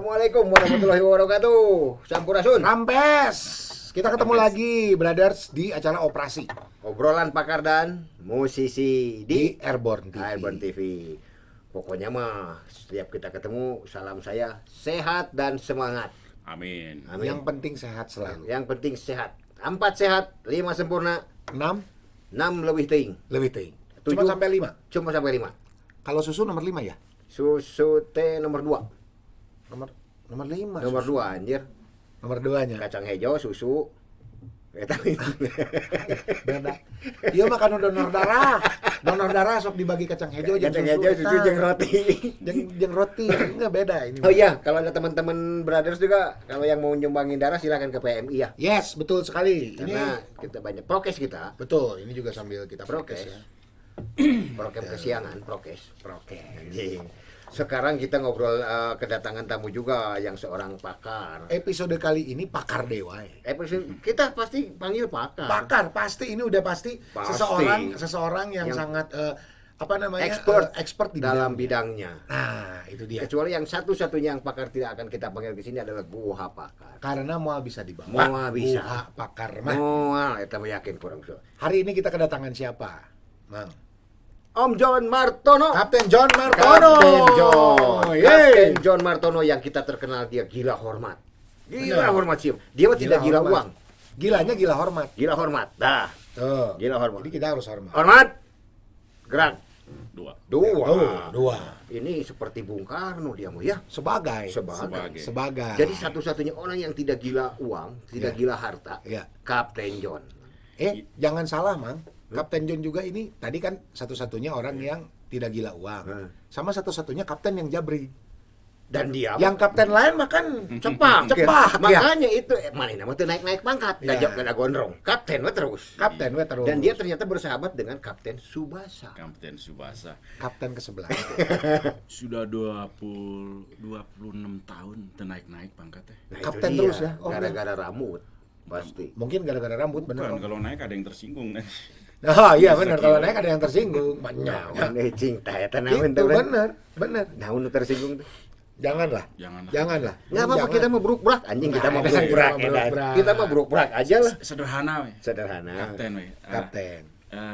Assalamualaikum warahmatullahi wabarakatuh. Sampurasun. Rampes. Kita ketemu lagi, brothers, di acara operasi Obrolan pakar dan musisi di di Airborne TV. Airborne TV. Pokoknya mah setiap kita ketemu salam saya sehat dan semangat. Amin. Amin. Yang penting sehat selalu. Yang penting sehat. 4 sehat, 5 sempurna, 6 6 lebih ting. lebih ting. Cuma 7 sampai 5. Cuma sampai 5. Kalau susu nomor 5 ya? Susu teh nomor 2. Nomor 5. Nomor 2 anjir. Nomor 2-nya. Kacang hijau, susu. Eta Beda. Iya makan donor darah. Donor darah sok dibagi kacang hijau jeung kacang susu. hijau, susu eta. jeung roti. Jeung roti. Enggak beda ini. Oh iya, kalau ada teman-teman brothers juga, kalau yang mau nyumbangin darah silakan ke PMI ya. Yes, betul sekali. Karena kita banyak prokes kita. Betul, ini juga sambil kita Prokes. prokes ya. Prokes kesiangan, prokes. Prokes. Jadi, sekarang kita ngobrol kedatangan tamu juga yang seorang pakar. Episode kali ini pakar dewa ya. Episode kita pasti panggil pakar. Pakar pasti ini udah pasti, Pasti. seseorang yang sangat apa namanya Expert di dalam bidangnya. bidangnya. Nah, itu dia. Kecuali yang satu-satunya yang pakar tidak akan kita panggil di sini adalah Buha Pakar. Karena moal bisa dibawa. Moal bisa. Buha pakar mah. Moal, eta mah yakin kurang so. Hari ini kita kedatangan siapa? Mang. Om John Martono. Kapten John Martono. Kapten John. Yeay. Kapten John Martono yang kita terkenal dia gila hormat. Gila Benar. hormat sih. Dia mah tidak gila hormat. uang. Gilanya gila hormat. Gila hormat. Dah. Tuh. Gila hormat. Jadi kita harus hormat. Hormat. Gerak. 2. Dua. Dua. Ini seperti Bung Karno dia mah ya. Sebagai. Sebagai. Sebagai. Jadi satu-satunya orang yang tidak gila uang, tidak Ya. gila harta, Ya. Kapten John. Jangan salah, Mang. Kapten John juga ini tadi kan satu-satunya orang yang tidak gila uang. Sama satu-satunya kapten yang jabri. Dan dia Yang kapten lain makan cepak. Cepak, ya. Makanya itu mana nama tuh naik-naik pangkat. Ya. Gak ada gondrong. Kapten mah terus. Kapten we terus. Dan dia ternyata bersahabat dengan Kapten Subasa. Kapten Subasa. kapten ke sebelah. Sudah 26 tahun naik pangkatnya. Nah, itu Kapten dia. terus ya? Oh, Gara-gara rambut. Pasti. Mungkin gara-gara rambut bener. Bukan, kalau naik ada yang tersinggung kan. Oh iya benar, kalau naik ada yang tersinggung banyak. Naon cinta eta Itu naon teh. benar. Naon nu tersinggung tuh. Janganlah. Janganlah. Janganlah. Enggak apa-apa kita mah bruk-brak anjing kita mah Nah, bruk-brak kita mah bruk-brak. Kita mah bruk-brak aja lah. Sederhana we. Sederhana. Kapten we. Kapten.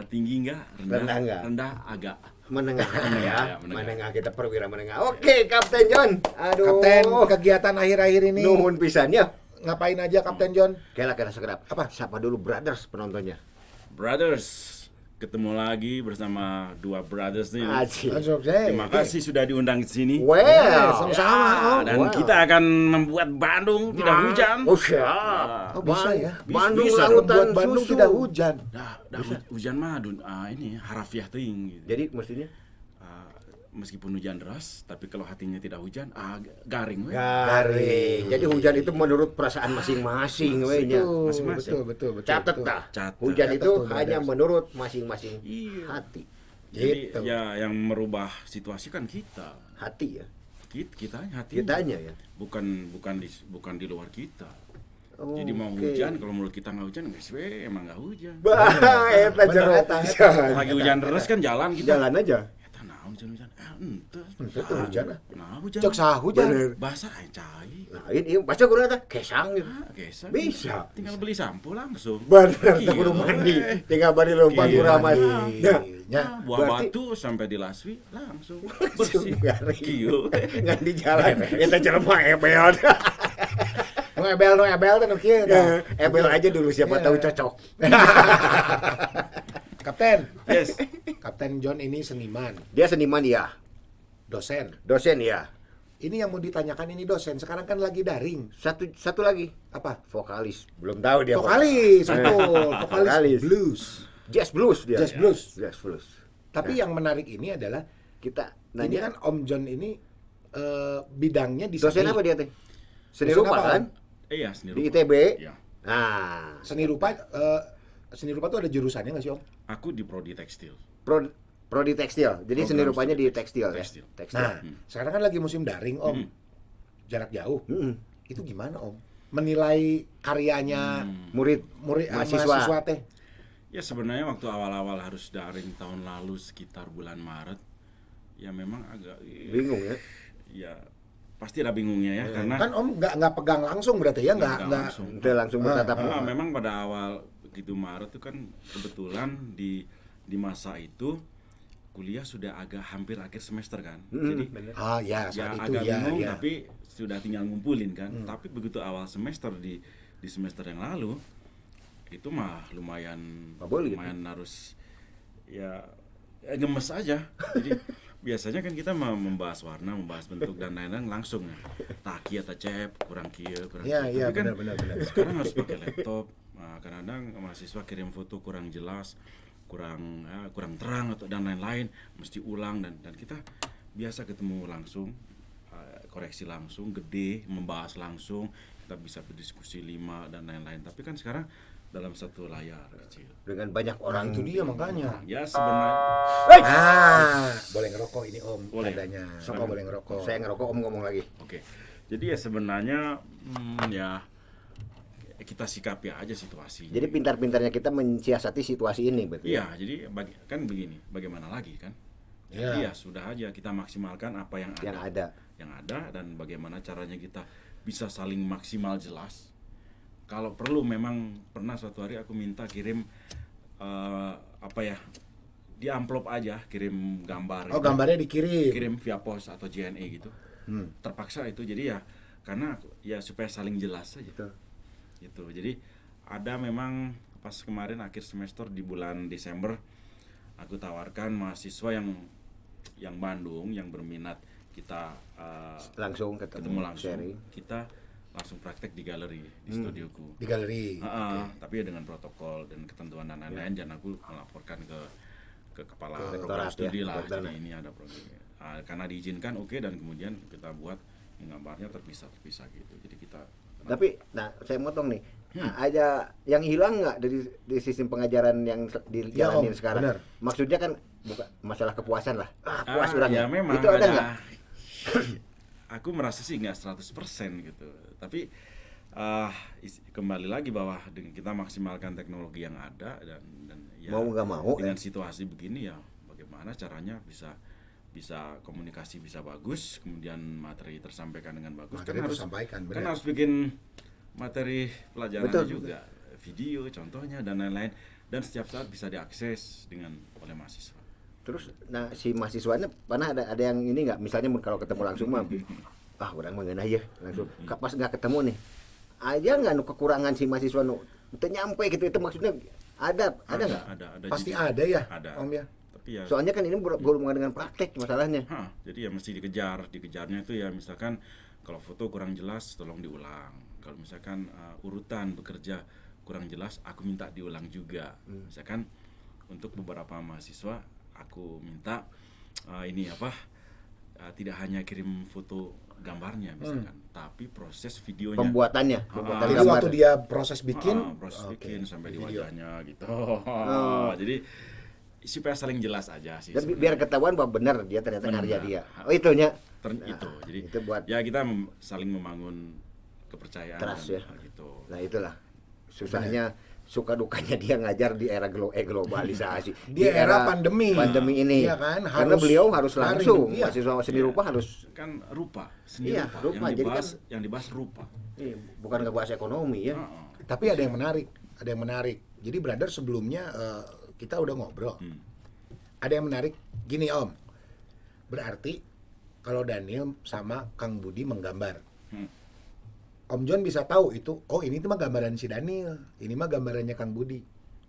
Tinggi enggak? Rendah enggak? Rendah agak. Menengah ya. Ya, Menengah kita perwira menengah. Oke, Kapten John. Aduh. Kapten, kegiatan akhir-akhir ini Nuhun pisan ya. ngapain aja Kapten John? Kela sekedap. Apa? Sapa dulu brothers penontonnya. Brothers, ketemu lagi bersama dua brothers nih. Asik. Langsung saya. Terima kasih sudah diundang di sini. Well, sama-sama, Om. Dan Wow. kita akan membuat Bandung tidak hujan. Oh, siap. Oh, bisa ya? Bandung Bisa lautan Buat Bandung susu. tidak hujan. Hujan mah ini harafiah teuing gitu. Jadi mestinya Meskipun hujan deras, tapi kalau hatinya tidak hujan, garing we. garing. Jadi hujan itu menurut perasaan masing-masing we nya. Betul, Masing-masing. betul. Catet betul. dah. Catet. Hujan Catet itu tuh, hanya brothers. menurut masing-masing Iya. hati. Jadi Gitu. ya yang merubah situasi kan kita. Hati ya. Kitanya hati. Kitanya ya. Bukan di luar kita. Oh, Jadi mau oke. hujan, kalau menurut kita nggak hujan, guys, emang nggak hujan. Bah, eta Bener, jero eta. pisan. Lagi hujan deras kan jalan kita. Jalan aja. Eta naon hujan-hujan. Ente. Itu hujan ah. Nah, hujan. Cok sah hujan. Bener. Basah cai. Nah, ini baca kudu eta kesang gitu. Geser. Bisa. Tinggal beli sampo langsung. Bener, Kieu, tak kudu mandi. we. Tinggal bari lompat Kieu. kuramas. Nah, Ya. Buah berarti- batu sampai di Laswi langsung Langsung bersih. garing. Kieu. ngan di jalan. Eta jelema ebel. No ebel teh nu kieu tah. Ebel aja dulu siapa Iya. tahu cocok. Kapten. Yes. Kapten John ini seniman, Dia seniman ya, dosen. dosen ya. Ini yang mau ditanyakan ini dosen. Sekarang kan lagi daring. Satu lagi, Apa? vokalis. Belum tahu dia. Vokalis, betul. Vokalis. Vokalis blues. Jazz blues dia. Jazz blues. Jazz blues. Tapi yang menarik ini adalah Kita ini nanya kan Om John ini bidangnya di dosen seni. apa dia teh? Seni Dosen rupa apa, kan? Iya, sendiri. Di ITB. Iya. Nah, Seni rupa tuh ada jurusannya nggak sih Om? Aku di prodi tekstil. prodi tekstil. Jadi Program seni rupanya di studi tekstil ya. tekstil. Tekstil. Nah, sekarang kan lagi musim daring Om. Jarak jauh. Mm-mm. Itu gimana Om? Menilai karyanya Murid mahasiswa teh. Ya sebenarnya waktu awal-awal harus daring tahun lalu sekitar bulan Maret, ya memang agak bingung ya. ya pasti ada bingungnya ya, karena Kan Om nggak pegang langsung berarti ya, nggak langsung. Udah langsung bertatap muka. Memang pada awal begitu Maret itu kan kebetulan di masa itu kuliah sudah agak hampir akhir semester kan. Jadi ya ya saat itu agak ya, bingung ya. tapi sudah tinggal ngumpulin kan. Tapi begitu awal semester di semester yang lalu itu mah lumayan Mabul gitu. lumayan harus ya gemes aja. Jadi biasanya kan kita membahas warna, membahas bentuk dan lain-lain langsung ya. Taki atau cep, kurang kieu, kurang Iya, kieu. iya, Tapi kan benar. sekarang harus pakai laptop. Nah, kadang-kadang mahasiswa kirim foto kurang jelas, kurang terang atau dan lain-lain, mesti ulang dan kita biasa ketemu langsung, koreksi langsung, gede, membahas langsung, kita bisa berdiskusi 5 dan lain-lain. Tapi kan sekarang dalam satu layar kecil. Dengan banyak orang Itu dia makanya. Ya sebenarnya Boleh ngerokok ini Om, Boleh. tandanya. Sok, Om boleh ngerokok. Saya ngerokok, Om ngomong lagi. oke. Jadi ya sebenarnya ya kita sikapi aja situasinya. Jadi pintar-pintarnya kita mensiasati situasi ini, betul? Iya, jadi kan begini, bagaimana lagi kan? Iya. Iya, sudah aja kita maksimalkan apa yang ada. Yang ada. Dan bagaimana caranya kita bisa saling maksimal jelas. Kalau perlu memang pernah suatu hari aku minta kirim di amplop aja, kirim gambar. Oh, gambarnya dikirim. Kirim via pos atau JNE gitu. Terpaksa itu, jadi ya karena ya supaya saling jelas saja. Betul. Gitu. Jadi ada memang pas kemarin akhir semester di bulan Desember aku tawarkan mahasiswa yang Bandung yang berminat kita Langsung ketemu langsung, sharing. kita langsung praktek di galeri di studioku. Di galeri. Tapi ya dengan protokol dan ketentuan dan lain-lain, dan aku melaporkan ke kepala Ke program rektorat studi ya, lah, rektorat. jadi ini ada program. Karena diizinkan oke, dan kemudian kita buat gambarnya terpisah gitu. Jadi kita Tapi, saya motong nih. Ada yang hilang nggak dari sistem pengajaran yang dijalanin Om, sekarang? benar. Maksudnya kan bukan masalah kepuasan lah. Puas orang ya memang Itu ada nggak? Aku merasa sih nggak 100% gitu. Tapi kembali lagi bahwa dengan kita maksimalkan teknologi yang ada dan ya Mau nggak mau, dengan situasi begini ya bagaimana caranya bisa komunikasi bisa bagus, kemudian materi tersampaikan dengan bagus. Materi tersampaikan, kan benar. harus bikin materi pelajarannya Betul, juga, video contohnya dan lain-lain, dan setiap saat bisa diakses oleh mahasiswa. Terus, si mahasiswanya pernah ada yang ini nggak? Misalnya kalau ketemu langsung mah, orang mengenai ya langsung. Pas nggak ketemu nih, aja nggak kekurangan si mahasiswa itu nyampe gitu, itu maksudnya ada nggak? Ada Pasti juga. ada ya, Ada. Om ya. Tapi ya Soalnya kan ini berhubungan dengan praktek masalahnya. jadi ya mesti dikejarnya itu ya, misalkan kalau foto kurang jelas tolong diulang. Kalau misalkan urutan bekerja kurang jelas, aku minta diulang juga. Misalkan untuk beberapa mahasiswa aku minta tidak hanya kirim foto gambarnya misalkan, tapi proses videonya. Pembuatan Jadi gambar. waktu dia proses bikin, bikin sampai di video. wajahnya gitu. Jadi supaya saling jelas aja sih. Dan biar ketahuan bahwa benar dia ternyata Benar. karya dia. Oh, itunya. Itu. Jadi itu buat ya kita saling membangun kepercayaan trust ya. gitu. Nah, itulah susahnya, suka dukanya dia ngajar di era globalisasi. Di era pandemi ini. Iya kan, Karena harus beliau harus daring, langsung. iya. Mahasiswa seni rupa harus Kan rupa, seni Iya, rupa. Yang Jadi dibahas, yang dibahas rupa. bukan ngebahas ekonomi ya. Tapi ada yang menarik. Jadi brother, sebelumnya kita udah ngobrol. Ada yang menarik gini Om. Berarti kalau Daniel sama Kang Budi menggambar, Om John bisa tahu itu, oh ini tuh mah gambaran si Daniel, ini mah gambarannya Kang Budi.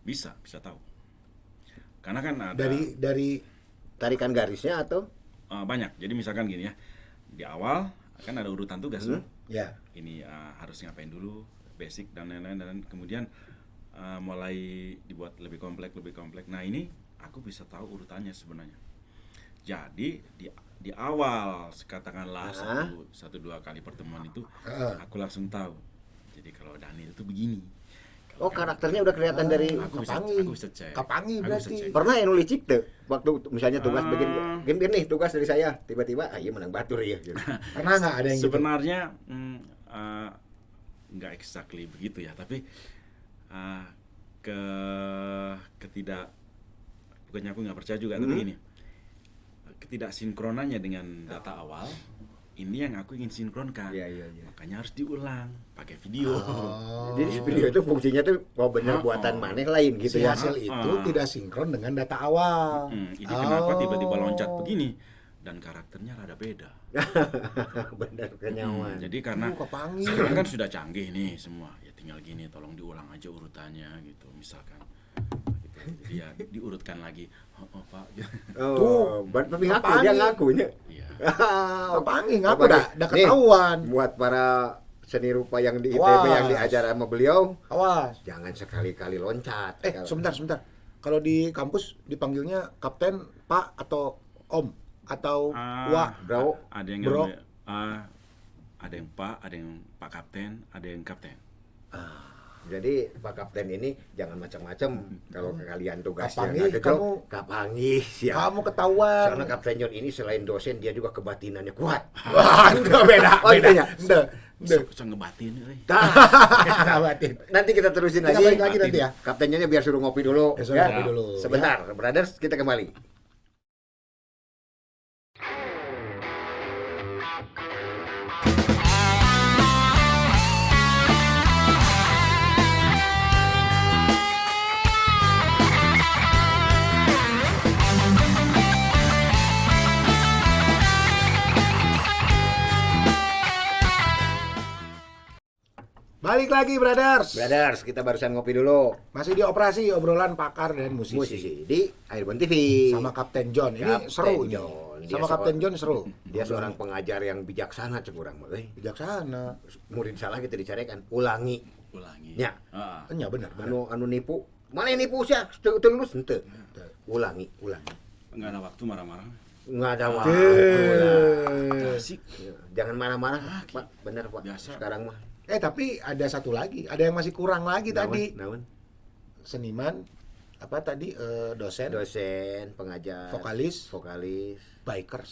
Bisa tahu. Karena kan ada Dari Tarikan garisnya atau banyak. Jadi misalkan gini ya, di awal kan ada urutan tugas tuh. ya Ini harus ngapain dulu, basic dan lain-lain, dan kemudian mulai dibuat lebih kompleks. Nah ini aku bisa tahu urutannya sebenarnya. Jadi di awal katakanlah satu dua kali pertemuan itu aku langsung tahu. Jadi kalau Daniel itu begini. Oh, karakternya udah kelihatan dari Aku bisa cek. Kapangi Aku bisa berarti. cek. pernah yang nulis cik tuh waktu misalnya tugas begini nih tugas dari saya, tiba-tiba iya menang batur ya gitu. Pernah nggak ada yang gitu? Sebenarnya nggak exactly begitu ya, tapi bukannya aku nggak percaya juga, tapi gini, ketidaksinkronannya dengan data awal ini yang aku ingin sinkronkan. Iya. Makanya harus diulang pakai video. Jadi video itu fungsinya tuh benar buatan maneh lain gitu Si ya. hasil itu tidak sinkron dengan data awal. Ini kenapa tiba-tiba loncat begini dan karakternya rada beda. Benar kenyawan. Jadi karena Kepanggil. sekarang kan sudah canggih nih semua. Ya tinggal gini, tolong diulang aja urutannya gitu misalkan. Gitu. Jadi ya diurutkan lagi. Oh Pak. Tapi ngaku Apaan dia nih? ngakunya. Iya. Kepanggil ngaku udah ketahuan. Buat para seni rupa yang di ITB Awas. yang diajar sama beliau, Awas. jangan sekali-kali loncat. Sebentar. Kalau di kampus dipanggilnya kapten, Pak atau Om atau Wak, bro. Ada yang Bro. ada yang Pak, ada yang Pak Kapten, ada yang Kapten. Jadi Pak Kapten ini jangan macam-macam kalau kalian tugasnya Kapangi, gitu. kamu- Kapangi siap. kamu ketahuan. Karena Kapten John ini selain dosen dia juga kebatinannya kuat. Wah, enggak beda. Oh, itu ya? Enggak. Bisa ngebatin, euy. Batin. Nanti kita terusin Kita lagi. balik lagi nanti ya. Kapten Johnnya biar suruh ngopi dulu. Ya, suruh ngopi dulu. Sebentar, brothers, kita kembali. Balik lagi, brothers. Brothers, kita barusan ngopi dulu. Masih di operasi obrolan pakar dan musisi. Musisi di Airbon TV. Sama Kapten John. Ini Kapten seru ini. John. Dia Sama Kapten John seru. Dia seorang pengajar yang bijaksana cekurang mah euy. Bijaksana. Murid salah kita dicarikan, ulangi. Ulangi. Ya. Ya benar. Anu nipu. Mana yang nipu sih? Teu lulus henteu. Ulangi. Enggak ada waktu marah-marah. Nggak ada waktu. Asik. Jangan marah-marah, Pak. Benar, Pak. Biasa. Sekarang mah. Tapi ada satu lagi. Ada yang masih kurang lagi tadi. Naon? Seniman apa tadi dosen, Dosen, pengajar, vokalis, bikers. bikers.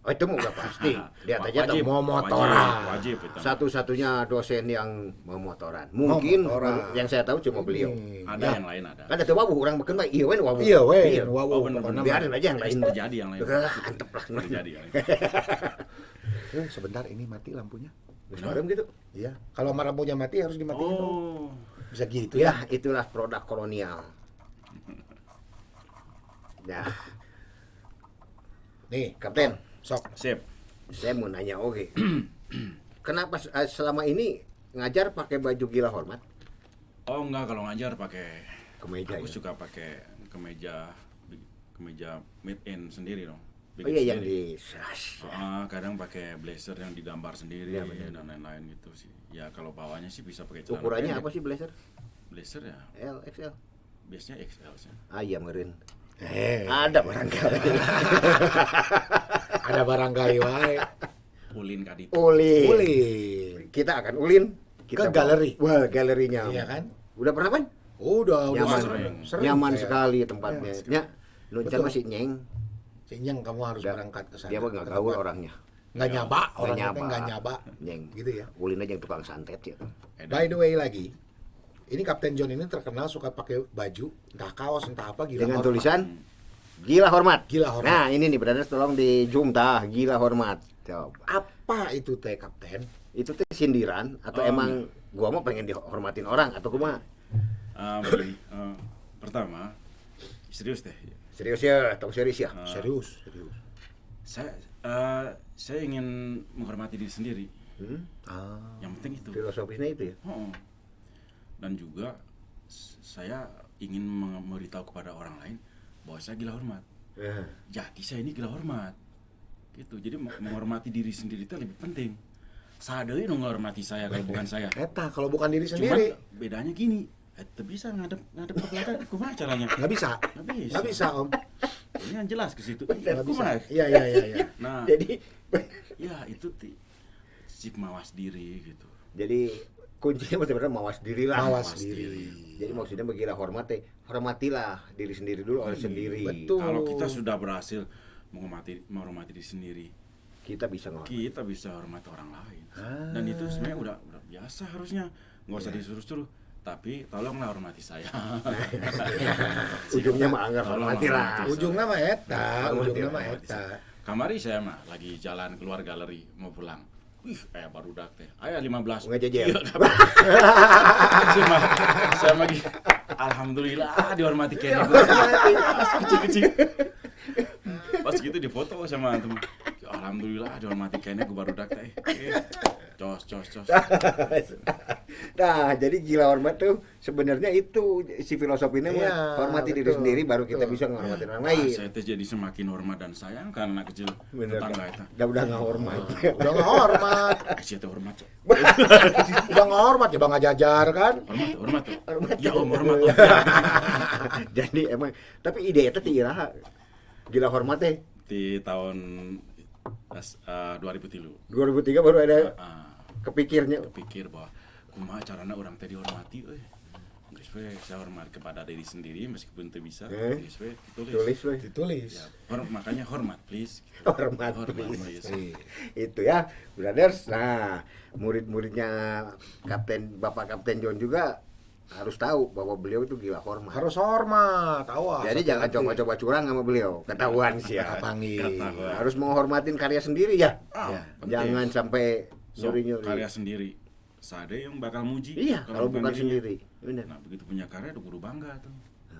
Oh itu mah udah pasti. Lihat aja Wajib, tuh mau motoran. Wajib itu. satu-satunya dosen yang mau motoran. Mungkin motoran. yang saya tahu cuma beliau. Ada yang lain ada. Kan ada wabuh orang beken mah iya we wabuh. Iya weh, Iya. wow, Oh, bener, pokoknya bener. Biarin aja yang lain. Terjadi yang lain. Antep lah. Terjadi yang lain. Sebentar ini mati lampunya. Sekarang gitu. Iya. Kalau lampunya mati harus dimatiin. Oh. Bisa gitu Ya, ya. itulah produk kolonial. Nah, Nih, Kapten, sok. Sip. saya mau nanya oke. Kenapa selama ini ngajar pakai baju gila hormat? Oh enggak, kalau ngajar pakai Kemeja aku ya? suka pakai kemeja made in sendiri dong. Oh iya yang di Kadang pakai blazer yang digambar sendiri Iya, benar. dan lain-lain gitu sih. Ya kalau bawahnya sih bisa pakai celana ukurannya pendek. apa sih blazer? Blazer ya L, XL. biasanya XL sih. Ah iya meureun. Ada barangkali. Ada barangkali wae. Ulin kadit. Ulin. Ulin. Kita akan ulin. Kita Ke galeri. Wah, galerinya. Iya kan? Udah pernah kan? Udah Nyaman, sering. nyaman saya. sekali tempatnya. Ya, Nuncan Betul. masih nyeng. Sinyang kamu harus Udah. berangkat ke sana. Dia mah nggak ke gaul tempat. orangnya. Nggak nyaba, Nggak orangnya nyaba. teh nggak nyaba. Nyeng. Gitu ya. Ulin aja yang tukang santet ya. By the way lagi, ini Kapten John ini terkenal suka pakai baju, entah kaos, entah apa, gila Dengan hormat. tulisan gila hormat. Gila hormat. Nah, ini nih brothers tolong di zoom tah, gila hormat. Coba. Apa itu teh Kapten? Itu tuh sindiran atau Oh, emang gua mau pengen dihormatin orang atau gua mah Begini, pertama serius deh. serius ya, tong serius ya. Serius, serius. Saya ingin menghormati diri sendiri. Ah, Yang penting itu. Filosofisnya itu ya. Oh. Dan juga saya ingin memberitahu kepada orang lain bahwa saya gila hormat. Jadi saya ini gila hormat. Gitu. Jadi menghormati diri sendiri itu lebih penting. Sadeu nu menghormati saya kalau bukan saya. eta kalau bukan diri Cuman sendiri bedanya gini, bisa ngadep ke belakang kumaha caranya? nggak bisa. Nggak bisa. Nggak bisa, Om. Ini yang jelas ke situ. Nggak bisa. Kumaha? Iya, iya, iya, iya. Nah, Jadi ya itu sik mawas diri gitu. jadi kuncinya sebenarnya mawas diri lah. Mawas diri. Jadi maksudnya begitu hormat teh, hormatilah diri sendiri dulu oleh sendiri. betul. Kalau kita sudah berhasil menghormati diri sendiri, Kita bisa ngormati. kita bisa hormati orang lain. Dan itu sebenarnya udah biasa harusnya, nggak usah disuruh-suruh. Tapi tolonglah hormati saya. Ujungnya mah anggar Tolong hormati lah. hormati. Ujungnya mah eta, Hormati, ujungnya mah hormati. eta. Kamari saya mah lagi jalan keluar galeri mau pulang. Wih, barudak teh. Aya 15. Nggak jajan. Iya, saya mah alhamdulillah dihormati kene. Pas kecil-kecil. Pas gitu difoto sama teman. Alhamdulillah dihormati kene gue barudak teh. Cos. Nah, jadi gila hormat tuh sebenarnya itu si filosofinya mah Iya, hormati diri betul, sendiri baru kita betul. bisa menghormati orang lain. Saya teh jadi semakin hormat dan sayang kan anak kecil Bener tetangga kan? eta. Udah nggak hormat. Udah nggak hormat, Sia teh hormat. Cok. udah nggak hormat ya bang ngajajar kan? Hormat tuh. Hormat. Ya Om, hormat. Jadi emang tapi ide itu ti iraha. Gila hormat teh. Di tahun 2003 2003 baru ada kepikirnya. kepikir bahwa kumaha carana orang teh dihormati euy. Geus we saya hormat kepada diri sendiri meskipun teu bisa. Geus we Tulis we. Ditulis. Ya, makanya hormat please. Gitu. Hormat, please. Itu ya, brothers. Nah, murid-muridnya Bapak Kapten John juga harus tahu bahwa beliau itu gila hormat. Harus hormat, awas. Jadi jangan coba-coba curang sama beliau, ketahuan sih ya. Kapangi. Harus menghormatin karya sendiri ya. Ya, penting. Jangan sampai So, nyuri-nyuri. karya sendiri. Sade yang bakal muji. Iya, kalau bukan dirinya. sendiri. Benar. Nah, begitu punya karya udah guru bangga tuh.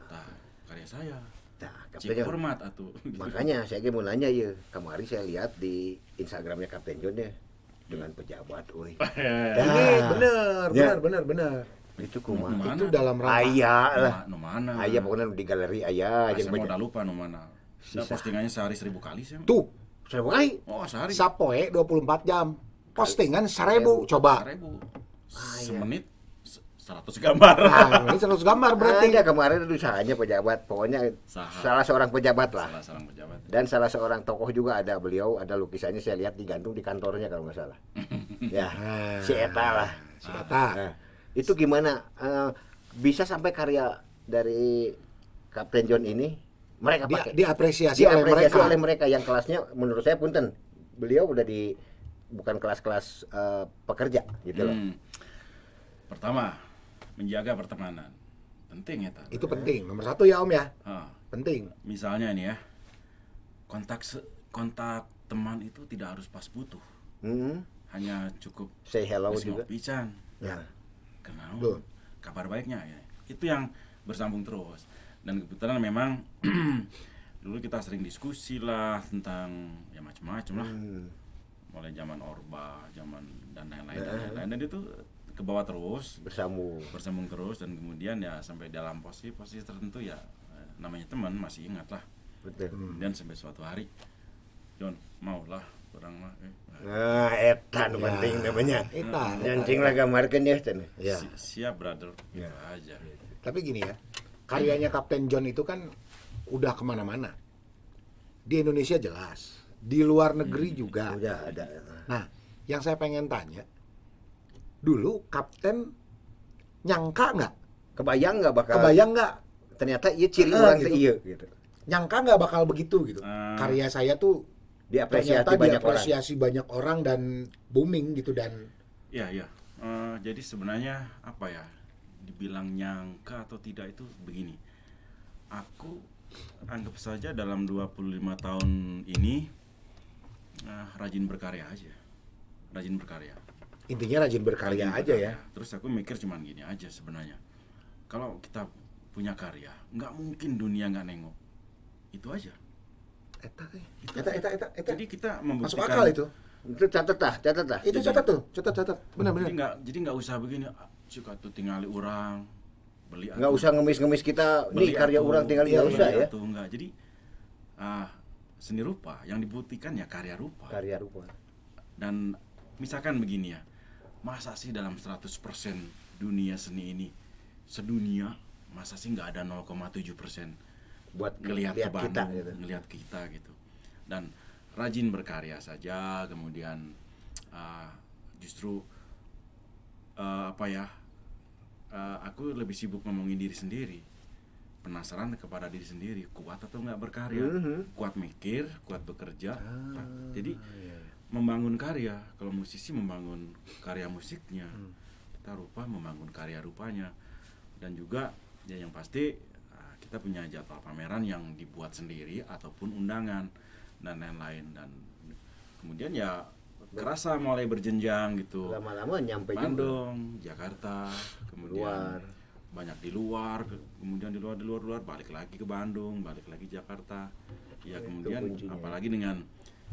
Tah, karya saya. Nah, Cik Kapten John. hormat atuh. Makanya saya mau nanya ya, kemarin saya lihat di Instagramnya Kapten John ya dengan pejabat, woi. Ini bener, Ya. bener. Itu kumaha? Mana? Itu dalam rangka. Aya lah. Nu mana? Aya pokoknya di galeri aya Saya jeung udah lupa nu mana. Nah, Sisa. postingannya sehari 1000 kali sih. Tuh, saya kali. Oh, sehari. sapoe 24 jam. Postingan 1000, coba. 1000. iya. Semenit 100 gambar. Nah, ini 100 gambar berarti. Ada kemarin itu usahanya pejabat, pokoknya Saha. salah seorang pejabat lah. Salah seorang pejabat. Dan salah seorang tokoh juga ada beliau, ada lukisannya saya lihat digantung di kantornya kalau nggak salah. Ya, si Eta lah. Si Eta. Nah, itu gimana? Bisa sampai karya dari Kapten John ini mereka pakai? Diapresiasi oleh Diapresiasi mereka. oleh mereka yang kelasnya menurut saya punten. Beliau udah di bukan kelas-kelas pekerja gitu loh. Pertama, menjaga pertemanan. Penting ya, Tan. Itu penting. Nomor 1 ya Om ya. Penting. Misalnya nih ya. Kontak teman itu tidak harus pas butuh. Hanya cukup Say hello geus juga. ngopi can. Ya. Kenal. Betul. Kabar baiknya ya. Itu yang bersambung terus. Dan kebetulan memang dulu kita sering diskusi lah tentang ya macam-macam lah. Mulai zaman Orba, zaman dan lain-lain. Dan itu ke bawah terus, bersambung terus, dan kemudian ya sampai dalam posisi tertentu ya namanya teman masih ingat lah. Betul. Kemudian sampai suatu hari, John maulah orang mah. Nah, eta nu penting namanya. Eta. Nyancing lah gamarkeun ya cenah. Ya. Siap brother, gitu Ya. aja. Tapi gini ya, karyanya Kapten John itu kan udah kemana-mana. Di Indonesia jelas, di luar negeri juga. Udah ada. Nah, yang saya pengen tanya, dulu Kapten nyangka nggak? Kebayang nggak bakal? Kebayang nggak? Ternyata iya ciri orang gitu. teh iya gitu. Nyangka nggak bakal begitu gitu? Karya saya tuh Diapresiasi ternyata banyak orang. diapresiasi banyak orang dan booming gitu dan Iya, iya. Jadi sebenarnya apa ya? Dibilang nyangka atau tidak itu begini. Aku anggap saja dalam 25 tahun ini rajin berkarya aja. Rajin berkarya. intinya rajin berkarya Rajin aja berkarya. ya. Terus aku mikir cuman gini aja sebenarnya. Kalau kita punya karya, nggak mungkin dunia nggak nengok. Itu aja. Eta. Jadi kita Masuk membuktikan. akal itu. Itu catat lah. Itu catat. Benar-benar. Jadi nggak usah begini. Suka tuh tinggali orang, beli. Nggak usah ngemis-ngemis kita. Nih karya atuh, orang tinggal iya, nggak usah ya. atuh, enggak. Jadi seni rupa yang dibuktikan ya karya rupa. Karya rupa. Dan misalkan begini ya, masa sih dalam 100% dunia seni ini sedunia, masa sih nggak ada 0,7% Buat ngelihat ke lihat kita Bandung, gitu. ngelihat kita gitu. Dan rajin berkarya saja, kemudian justru aku lebih sibuk ngomongin diri sendiri, penasaran kepada diri sendiri, kuat atau nggak berkarya, kuat mikir, kuat bekerja. Jadi membangun karya, kalau musisi membangun karya musiknya, kita rupa membangun karya rupanya, dan juga ya yang pasti kita punya jadwal pameran yang dibuat sendiri ataupun undangan. dan lain-lain, dan kemudian ya kerasa mulai berjenjang gitu. Lama-lama nyampe juga. Bandung, Jakarta, kemudian Luar. banyak di luar, kemudian di luar balik lagi ke Bandung, balik lagi Jakarta. Ya Itu kemudian kuncinya. apalagi dengan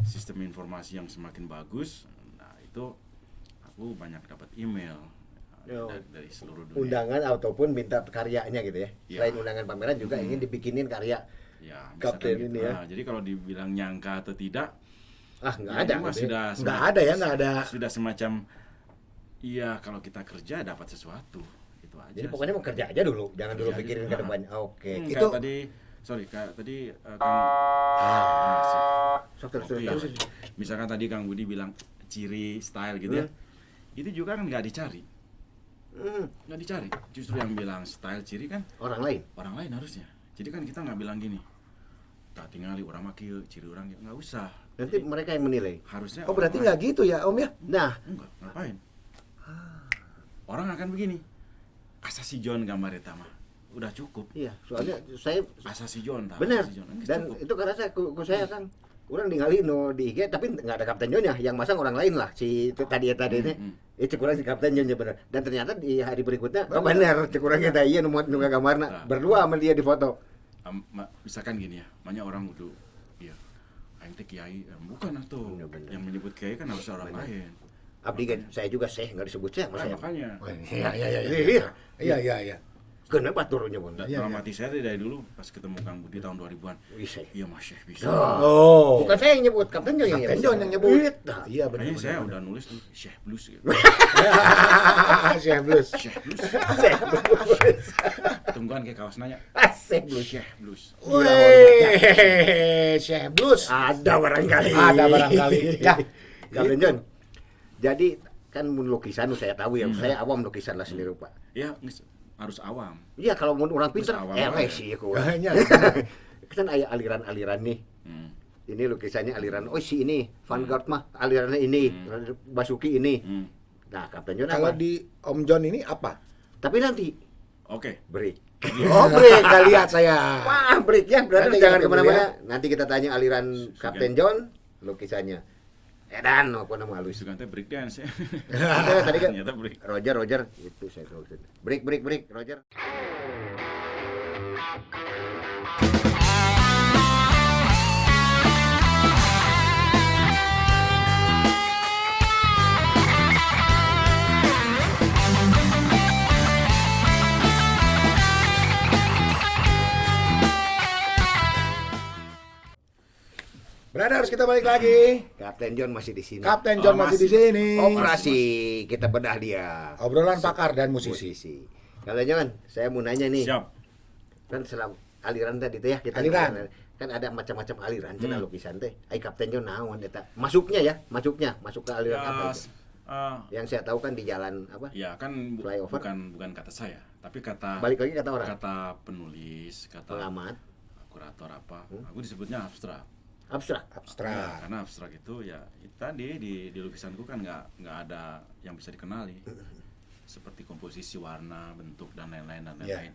sistem informasi yang semakin bagus, nah itu aku banyak dapat email Yo. dari seluruh dunia. Undangan ataupun minta karyanya gitu ya. Ya. Selain undangan pameran juga ingin dibikinin karya. Ya, Kapten misalkan ini ya. Nah, jadi kalau dibilang nyangka atau tidak, Nggak ya ada. ini mah gitu ya. sudah Nggak ada ya, nggak ada. Sudah semacam iya, kalau kita kerja dapat sesuatu, itu aja. Jadi pokoknya mau kerja aja dulu, jangan dulu Kerja aja pikirin dulu. ke depan. Oke. Kayak Itu- tadi, sorry, kayak tadi Sok, Kang, misalkan tadi Kang Budi bilang ciri style gitu ya, itu juga kan nggak dicari, nggak dicari. Justru yang bilang style ciri kan Orang lain. orang lain harusnya. Jadi kan kita nggak bilang gini, tak tinggali orang makil ciri orang, nggak usah. Nanti mereka yang menilai. Harusnya Oh berarti orang nggak gitu ya Om ya? Nah, enggak, ngapain? Orang akan begini, asasi John gambar eta mah udah cukup. iya, soalnya saya Asasi John, tah, benar. asasi John, geus Dan cukup. itu karena saya kan orang ningali no di IG tapi nggak ada Kapten John-nya, yang masang orang lain lah si itu tadi ini. Itu kurang si Kapten John-nya benar. Dan ternyata di hari berikutnya oh benar, kurang kita iya nu gambarna Nah. berdua sama dia di foto. Misalkan gini ya, banyak orang udah, iya, aing teh kiai, bukan atuh. Iya, benar. Yang menyebut kiai kan harus orang lain. Abdi kan saya juga nggak disebut saya sama Nah, saya. makanya Iya. Kenapa turunnya pun? dalam hati saya dari dulu pas ketemu Kang Budi tahun 2000-an, Bisa. iya Mas Syekh bisa. Oh. Bukan saya yang nyebut, Kapten John Kapten John yang nyebut. Nah, Iya benar. Kayaknya saya udah nulis tuh Syekh Blues gitu. Syekh Blues. Syekh Blues. saya Tungguan kayak kaos nanya. asik lu. Syekh Blues. Wih, Syekh Blues. Ada barangkali. Ada barangkali. Ya. Kapten John. Jadi kan mun lukisan saya tahu ya, saya awam lukisan lah sendiri Pak. Ya, harus awam. Iya kalau mun orang pintar, Terus awam aja. sih aku. Hanya. Kan ada aliran-aliran nih. Ini lukisannya aliran, oh si ini Vanguard mah alirannya ini, Basuki ini. Nah Kapten John Kalau apa? di Om John ini apa? Tapi nanti Oke. break. Oh, break nggak lihat saya. Wah breaknya berarti Nanti jangan kita kemana-mana. Nanti kita tanya aliran Kapten John, lukisannya. Edan, apa nama halus? Itu kan teh break dance ya. Tadi kan Ternyata break. Roger itu saya tahu. Break Roger. Brothers, kita balik lagi. Kapten John masih di sini. Kapten John masih di sini. Operasi kita bedah dia. Obrolan pakar dan musisi. Kapten John, saya mau nanya nih. Siap. Kan selam aliran tadi teh ya kita Aliran. kan ada macam-macam aliran cenah lukisan teh. Ai Kapten John naon eta? Masuk ke aliran Ya, apa itu? Yang saya tahu kan di jalan apa? ya kan Flyover. bukan kata saya, tapi kata Balik lagi kata orang. kata penulis, kata Pengamat, kurator apa. Aku disebutnya abstrak. abstrak. Ya, Abstrak. karena abstrak itu ya tadi di lukisanku kan nggak ada yang bisa dikenali seperti komposisi warna, bentuk dan lain-lain Yeah.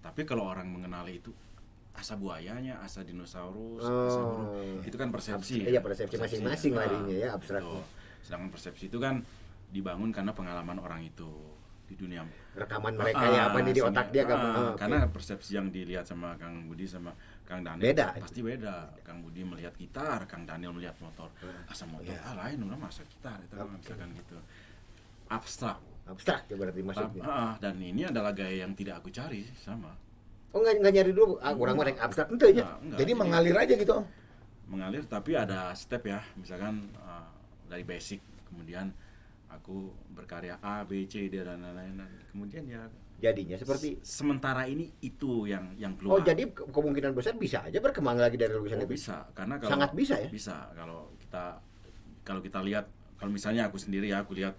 Tapi kalau orang mengenali itu asa buayanya, asa dinosaurus, Oh. asa burung, itu kan persepsi. Iya, persepsi masing-masing Ah, larinya ya, abstrak. gitu. Sedangkan persepsi itu kan dibangun karena pengalaman orang itu di dunia. Rekaman mereka ya apa nih di otak dia kan. Oke. Karena persepsi yang dilihat sama Kang Budi sama Kang Daniel Beda. pasti beda. Kang Budi melihat gitar, Kang Daniel melihat motor. Asa motor lain, udah masa gitar itu misalkan gitu. Abstrak. Abstrak ya berarti maksudnya. Dan ini adalah gaya yang tidak aku cari sama. Oh nggak nyari dulu, orang mereka abstrak itu aja. Enggak, Jadi mengalir aja gitu Om. mengalir tapi ada step ya, misalkan dari basic, kemudian aku berkarya A, B, C, D dan lain-lain. Kemudian ya Jadinya seperti sementara ini itu yang oh keluar. jadi kemungkinan besar bisa aja berkembang lagi dari lukisan Oh, itu. bisa, karena kalau Sangat bisa ya? Bisa kalau kita lihat, kalau misalnya aku sendiri ya, aku lihat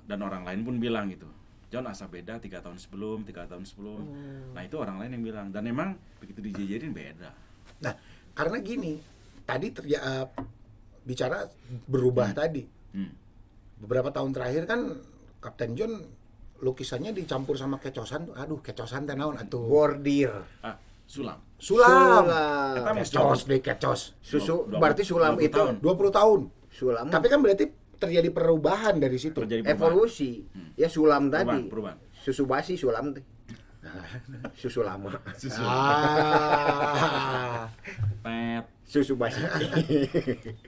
dan orang lain pun bilang gitu. John asa beda 3 tahun sebelum. Nah, itu orang lain yang bilang, dan memang begitu dijajarin beda. Nah, karena gini, tadi bicara berubah tadi. Beberapa tahun terakhir kan Kapten John lukisannya dicampur sama kecosan tuh. Aduh, kecosan teh naon atuh. Bordir. Sulam. Sulam. Eta mah Kecos deh, kecos. Susu 20 berarti sulam 20 itu tahun. 20 tahun. sulam Tapi kan berarti terjadi perubahan dari situ. Terjadi perubahan. evolusi. Ya sulam tadi. Perubahan. Susu basi sulam teh. Susu lama. Ah. Pet. Susu basi.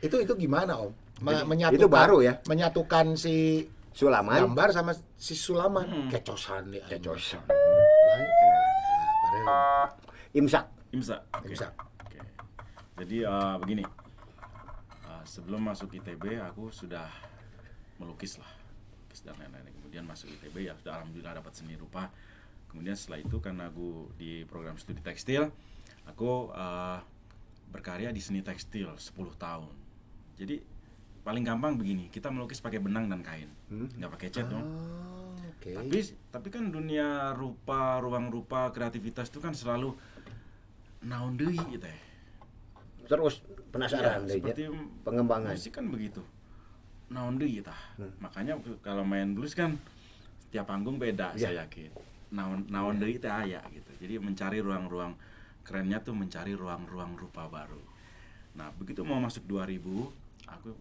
Itu gimana, Om? Menyatukan, itu baru ya? Menyatukan si Sulaman. gambar sama si Sulaman. Kecosan nih. Kecosan. Padahal Imsak. Imsa. Oke. Imsa. Oke. Jadi begini. Sebelum masuk ITB aku sudah melukis lah. Melukis dan lain-lain. Kemudian masuk ITB ya sudah alhamdulillah dapat seni rupa. Kemudian setelah itu karena aku di program studi tekstil, aku berkarya di seni tekstil 10 tahun. Jadi paling gampang begini, kita melukis pakai benang dan kain. Nggak pakai cat dong. Oke. Tapi kan dunia rupa, ruang rupa, kreativitas itu kan selalu naon deui gitu ya. Terus penasaran Ya, deh seperti ya. Pengembangan. musik kan begitu. Naon deui tah. Makanya kalau main blues kan setiap panggung beda, Ya. saya yakin. Naon deui teh aya gitu. Jadi mencari ruang-ruang kerennya tuh mencari ruang-ruang rupa baru. Nah, begitu mau masuk 2000, aku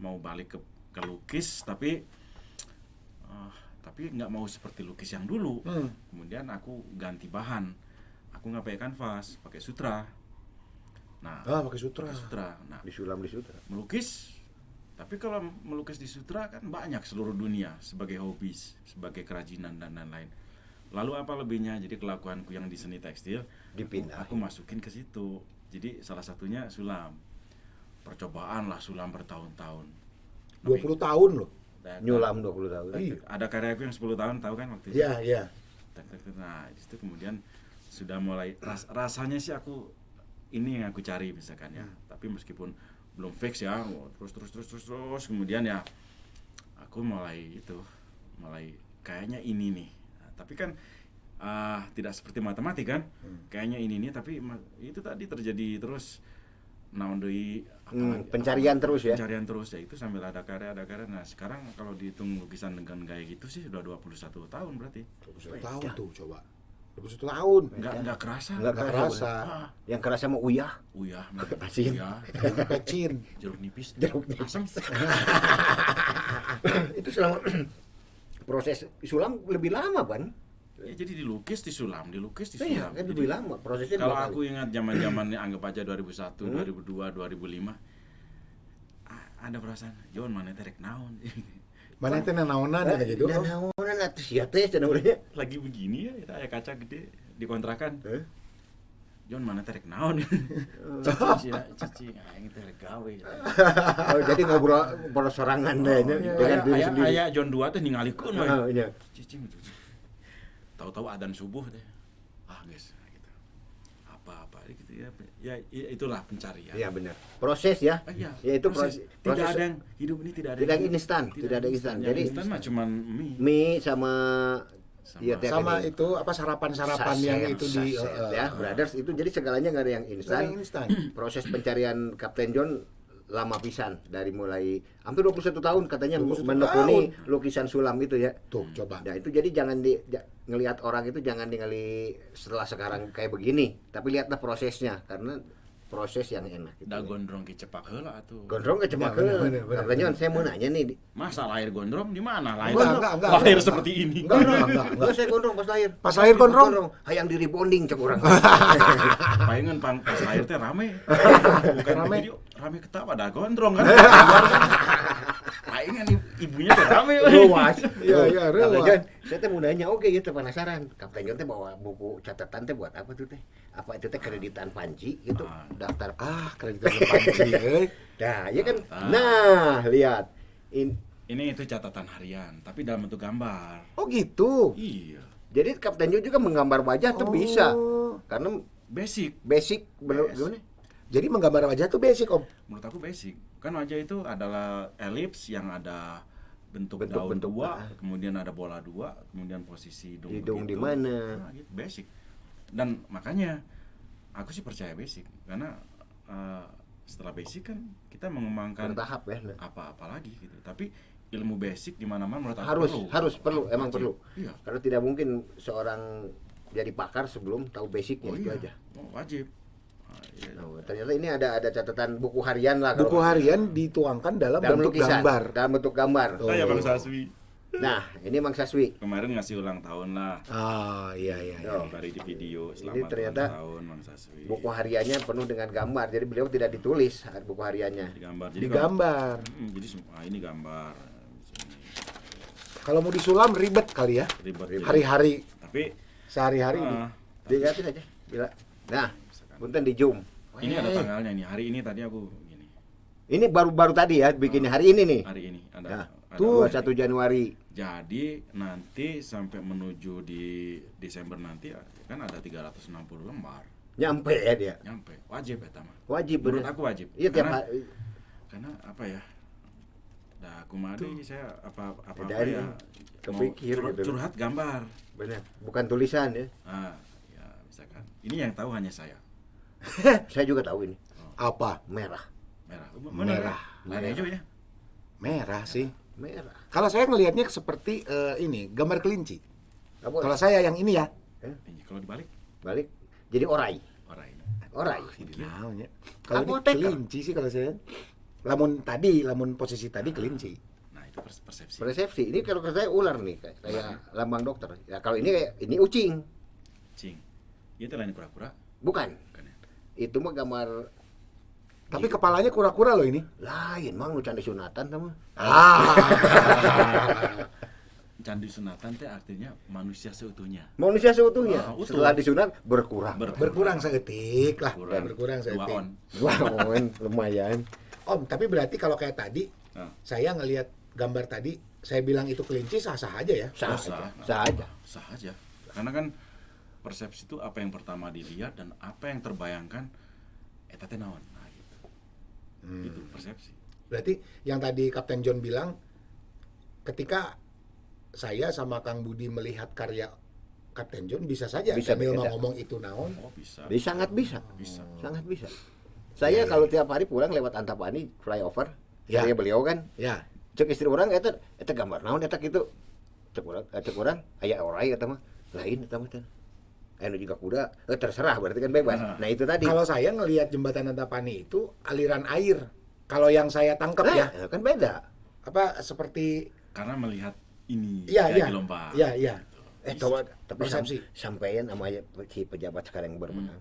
mau balik ke lukis tapi nggak mau seperti lukis yang dulu. Kemudian aku ganti bahan. Aku nggak pakai kanvas, pakai sutra. Nah, Pakai sutra. pakai sutra. Nah, Disulam di sutra. melukis. Tapi kalau melukis di sutra kan banyak seluruh dunia sebagai hobi, sebagai kerajinan dan lain-lain. Lalu apa lebihnya? Jadi kelakuanku yang di seni tekstil Dipindahin. aku masukin ke situ. Jadi salah satunya sulam. Percobaan lah sulam bertahun-tahun. 20 tahun loh. Nyulam 20 tahun. Iya. Ada karyaku yang 10 tahun tahu kan waktu itu. Iya, iya. Nah, di situ kemudian sudah mulai rasanya sih aku ini yang aku cari misalkan ya. Tapi meskipun belum fix ya, terus kemudian ya aku mulai kayaknya ini nih. Nah, tapi kan tidak seperti matematik kan. Kayaknya ini nih tapi itu tadi terjadi terus naon deui Pencarian terus ya. Pencarian terus ya itu sambil ada karya. Nah, sekarang kalau dihitung lukisan dengan gaya gitu sih sudah 21 tahun berarti. 21 tahun tuh coba. 21 tahun. Enggak kerasa. Enggak Nggak kerasa. Yang kerasa mah uyah. Uyah, Asin. uyah, Pecin. jeruk nipis, Jeruk nipis. asam. Itu selama proses sulam lebih lama, Ban. Ya, jadi dilukis, disulam. Iya, kan Jadi, lebih lama prosesnya. kalau 2 kali. aku ingat zaman-zamannya anggap aja 2001, 2002, 2005 ada perasaan, John mana terek naon. Mana teh naonan ya gitu. Dan naonan atuh sia teh cenah urang. Lagi begini ya, kita aya kaca gede di kontrakan. Heh? John mana terek naon. Cici aing terek gawe. Oh, jadi ngobrol sorangan deh dengan diri sendiri. Aya John 2 teh ningalikeun we. Oh, iya. Cicing gitu. Tahu-tahu adzan subuh teh. Guys, gitu. Apa-apa gitu ya. Ya itulah pencarian. Iya benar. Proses ya. Iya. Ya itu Tidak proses ada yang hidup ini tidak ada. tidak yang instan, tidak ada instan. Yang Jadi instan mah cuman mie. mie sama iya, teh Sama ini. itu apa sarapan-sarapan Saset, yang itu di saset, ya, brothers itu jadi segalanya nggak ada yang nggak ada instan. yang instan. Proses pencarian Kapten John lama pisan dari mulai hampir 21 tahun katanya 21 menekuni lukisan sulam itu ya. Tuh, coba. Nah itu jadi jangan ngelihat orang itu jangan ningali setelah sekarang kayak begini, tapi lihatlah prosesnya karena proses yang enak. Gitu. Da gondrong ki cepak heula atuh. Gondrong ke cepak Ya, bener. Kapten John, saya mau nanya nih. Masa lahir gondrong di mana? Lahir Enggak. lahir seperti ini. Enggak, saya gondrong pas lahir. Pas lahir gondrong? Hayang diri bonding cek orang. Palingan pas lahir teh rame. Bukan Rame. video, rame ketawa dah gondrong kan. Palingan ibunya teh rame. Luas. Iya, Kapten rela. John, saya teh mau nanya, oke ya teh penasaran. Kapten John teh bawa buku catatan teh buat apa tuh teh? Apa itu teh kreditan panci gitu, daftar. Kreditan panci euy. Nah, ya kan. Nah, lihat. Ini itu catatan harian, tapi dalam bentuk gambar. Oh gitu. Iya, Jadi Kapten John juga menggambar wajah tuh bisa. Oh. Karena basic. basic Yes. gimana? Jadi menggambar wajah tuh basic, Om. Menurut aku basic. Kan wajah itu adalah elips yang ada bentuk daun Bentuk-bentuk, dua, kemudian ada bola dua, kemudian posisi hidung Hidung begitu. di mana? Nah, gitu, basic. Dan makanya aku sih percaya basic karena setelah basic kan kita mengembangkan Bertahap ya. apa-apa lagi gitu. Tapi ilmu basic di mana-mana menurut aku Harus perlu, emang Wajib. perlu. Iya. Karena tidak mungkin seorang jadi pakar sebelum tahu basicnya itu aja. Wajib. Iya. Nah, ternyata ini ada catatan buku harian lah. Buku harian dituangkan dalam bentuk lukisan, gambar. dalam bentuk gambar. Saya Bang Saswi. Nah, ini Mang Saswi. Kemarin ngasih ulang tahun lah. Iya. Dari di video Ini selamat ternyata ulang tahun Bang Saswi. Buku hariannya penuh dengan gambar. Jadi beliau tidak ditulis buku hariannya. Digambar. Digambar. Jadi semua ini gambar. Sini. Kalau mau disulam ribet kali ya. Ribet. Hari-hari, Tapi sehari-hari ini. Dilihatin aja. Bila. Nah, punten di zoom. ini ada tanggalnya nih. Hari ini tadi aku gini. Ini baru tadi ya bikinnya hari ini nih. Hari ini ada. Nah, ada 21 Januari. Jadi nanti sampai menuju di Desember nanti kan ada 360 lembar. Nyampe ya dia. Nyampe. Wajib ya Tama. Wajib Menurut bener. aku wajib. Iya tiap Karena- hari. Karena apa ya? Nah, kumade saya apa Dari ya kepikir mau gitu. curhat gambar. Bener. Bukan tulisan ya. Ah, ya misalkan. Ini yang tahu hanya saya. Saya juga tahu ini. Apa? Merah. Merah. Merah. Lain hijau ya. Merah sih. Merah. Kalau saya ngelihatnya seperti ini, gambar kelinci. Apa? Kalau saya yang ini ya. Ini kalau dibalik Balik. Jadi orai. orang ini. Orai. Naonnya. Kalau ini Apoteker. kelinci sih kalau saya. Lamun posisi tadi kelinci. Nah, itu persepsi. Persepsi. Ini kalau saya ular nih kayak lambang dokter. Ya kalau ini kayak ini ucing. Cing. Itu lain kura-kura. Bukan. Kan ya? Itu mah gambar Tapi kepalanya kura-kura loh ini. lain, mang nu candi sunatan sama. Candi sunatan teh artinya manusia seutuhnya. Manusia seutuhnya. Utuh. Setelah disunat berkurang. Berkurang seetik lah. Kurang. Berkurang Dua seetik. on. Wah, lumayan. Om, tapi berarti kalau kayak tadi, Nah, saya ngelihat gambar tadi, saya bilang itu kelinci sah-sah aja ya. Sah sah, aja. nggak Sah apa-apa. aja. Sah aja. Karena kan persepsi itu apa yang pertama dilihat dan apa yang terbayangkan eta teh naon. Nah, gitu. Itu persepsi. Berarti yang tadi Kapten John bilang, ketika saya sama Kang Budi melihat karya Kapten John, bisa saja Bisa sambil beda. ngomong itu naon. Oh, bisa. Sangat bisa. Bisa. Sangat bisa. Saya kalau tiap hari pulang lewat Antapani flyover, Ya. saya beliau kan, Ya, cek istri orang eta gambar naon eta kitu. Cek urang aya orai eta mah. Lain eta mah teh. Anu juga kuda, terserah berarti kan bebas. Nah, itu tadi. kalau saya ngelihat jembatan Antapani itu aliran air. Kalau yang saya tangkap ya, kan beda. apa seperti Karena melihat ini iya kayak iya. gelombang. Iya iya. Coba tapi Persepsi. sampean sama si pejabat sekarang yang berwenang.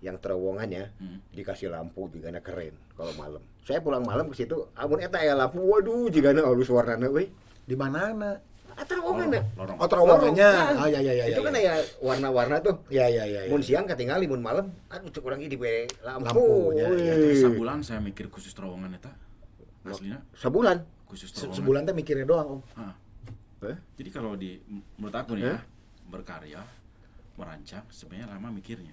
Yang terowongannya dikasih lampu jigana keren kalau malam. Saya pulang malam ke situ, amun eta aya lampu, waduh jigana halus warnana we. Di mana-mana. Terowonganna. Lorong. Oh, terowongannya. Lorong. Oh, iya. Itu kan aya warna-warna tuh. Iya. Mun siang ketinggalan, mun malam, aduh cek urang di be lampu. Lampunya, weh. Sebulan saya mikir khusus terowongan eta. Aslinya Sebulan. khusus terowongan. Sebulan teh mikirnya doang, Om. Ah. Eh? Jadi kalau menurut aku nih ya, berkarya, merancang sebenarnya lama mikirnya.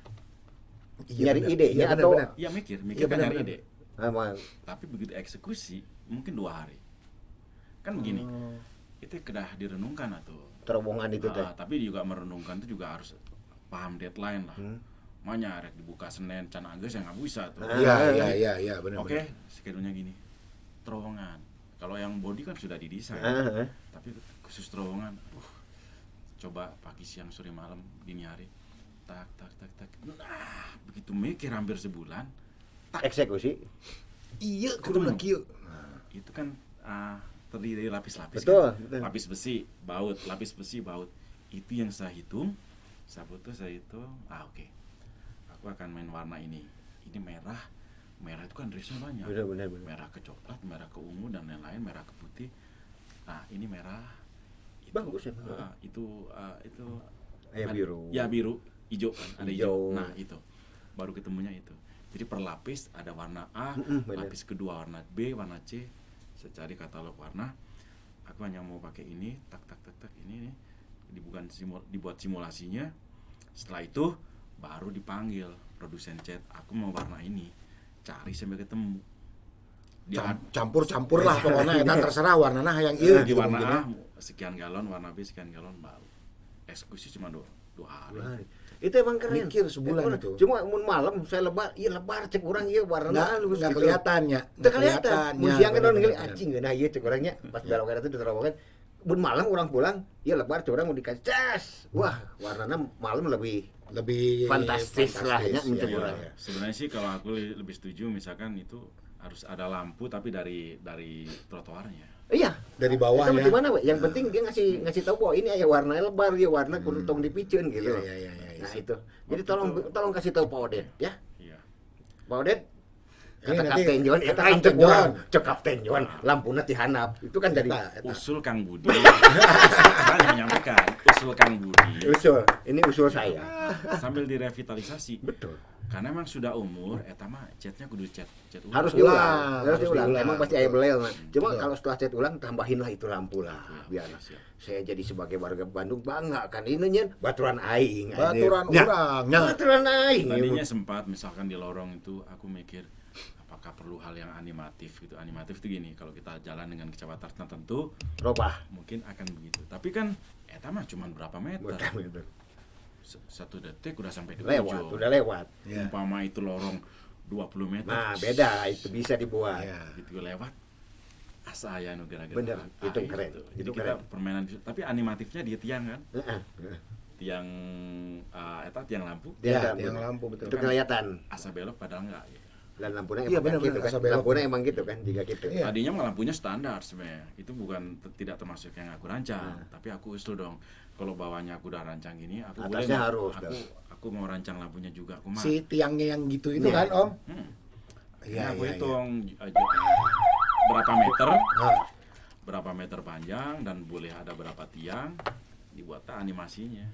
Nyari benar. idenya Iya, atau- benar. Iya mikir Iya, kan nyari benar-benar. ide. Sama Tapi begitu eksekusi mungkin 2 hari. Kan begini, itu kedah direnungkan atau terowongan itu teh. tapi juga merenungkan itu juga harus paham deadline lah. Makanya rek dibuka Senin can Agus yang nggak bisa tuh. Iya, benar. Oke, skedulnya gini. Terowongan. Kalau yang body kan sudah didesain. Ah, Tapi khusus terowongan, coba pagi, siang, sore, malam, dini hari. Tak. Nah, begitu mikir hampir sebulan, eksekusi. Iya, kudu na kieu. itu kan terdiri dari lapis-lapis. Betul, kan? betul. Lapis besi, baut. Itu yang saya hitung. Saya hitung. Oke. Aku akan main warna ini. Ini merah. Merah itu kan jenisnya banyak. Benar. Merah ke coklat, merah ke ungu dan lain-lain, merah ke putih. Nah, ini merah. Itu, Bagus ya. itu Aya ada- biru. Ya biru, hijau kan, ada Hijau. hijau. Nah, itu. Baru ketemunya itu. Jadi per lapis ada warna A, benar. lapis kedua warna B, warna C. Saya cari katalog warna. Aku hanya mau pakai ini, tak ini nih. Dibuat simulasinya. Setelah itu baru dipanggil produsen cat, aku mau warna ini. Cari sampai ketemu. Campur-campur lah pokoknya eta terserah warnana hayang ieu di gitu warna mungkin. A sekian galon, warna B sekian galon, baru eksekusi cuma 2 hari. Wah, itu emang keren. Mikir sebulan itu. Cuma mun malam saya lebar cek urang ieu warna halus Nggak gitu. kelihatan ya. Teu kelihatan. Mun siang kan bener, ningali bener. anjing geuna ieu cek urangnya pas belok kana teh di terowongan. Bun malam orang pulang, ya lebar orang mau dikasih cas. Wah, warnanya malam lebih fantastis lah ya, untuk iya, orang. iya. Sebenarnya sih kalau aku lebih setuju misalkan itu harus ada lampu tapi dari trotoarnya. Iya. Dari bawah Itu ya. gimana, we? Yang penting dia ngasih tahu bahwa ini aya warna lebar, ya warna kudu tong dipiceun gitu. Iya. Nah, itu. Jadi Waktu tolong kasih tahu Pak Odet ya. Iya. Pak Odet Ini kata nanti Kapten John, eta Kapten itu John. kurang. Cek Kapten John, lampuna ti handap. Itu kan dari Eta. Usul Kang Budi. Saya menyampaikan usul Kang Budi usul. Ini usul saya. sambil direvitalisasi. Betul. Karena emang sudah umur, eta mah catnya kudu cat ulang. Harus Ulang, diulang. Harus harus diulang. diulang. Emang pasti aya belel. Nah. Cuma Betul. kalau setelah cat ulang tambahinlah itu lampu lah. Biar siap. saya jadi sebagai warga Bandung bangga kan ini nyen baturan aing. Baturan Ya, urang, nya. Baturan aing. Tadinya sempat misalkan di lorong itu aku mikir apakah perlu hal yang animatif gitu. Animatif itu gini, kalau kita jalan dengan kecepatan tertentu Robah. mungkin akan begitu. Tapi kan eta mah cuma berapa meter? Betul. 1 detik udah sampai di Lewat, ujung. udah lewat. Ya. Umpama itu lorong 20 meter. Nah, beda itu bisa dibuat. Iya. Gitu lewat. Asa aya nu gara-gara. Bener, itu keren. Jadi Itu kita keren. permainan tapi animatifnya dia tiang kan? Heeh. Tiang eta tiang lampu. Ya, Tiang yang lampu betul. Itu kelihatan. Asa belok padahal enggak ya. Dan lampunya Iya, emang benar, gitu benar, kan. asa belok. Lampunya emang gitu kan, jika gitu. Iya. Tadinya mah lampunya standar sebenarnya. Itu bukan tidak termasuk yang aku rancang, tapi aku usul dong. Kalau bawahnya aku udah rancang gini, aku boleh Atasnya nggak? harus, Aku mau rancang lampunya juga. Aku mah. Si tiangnya yang gitu itu Iya. kan, Om? Hmm. Iya, Aku iya, hitung berapa meter, Ah. berapa meter panjang dan boleh ada berapa tiang, dibuatlah animasinya.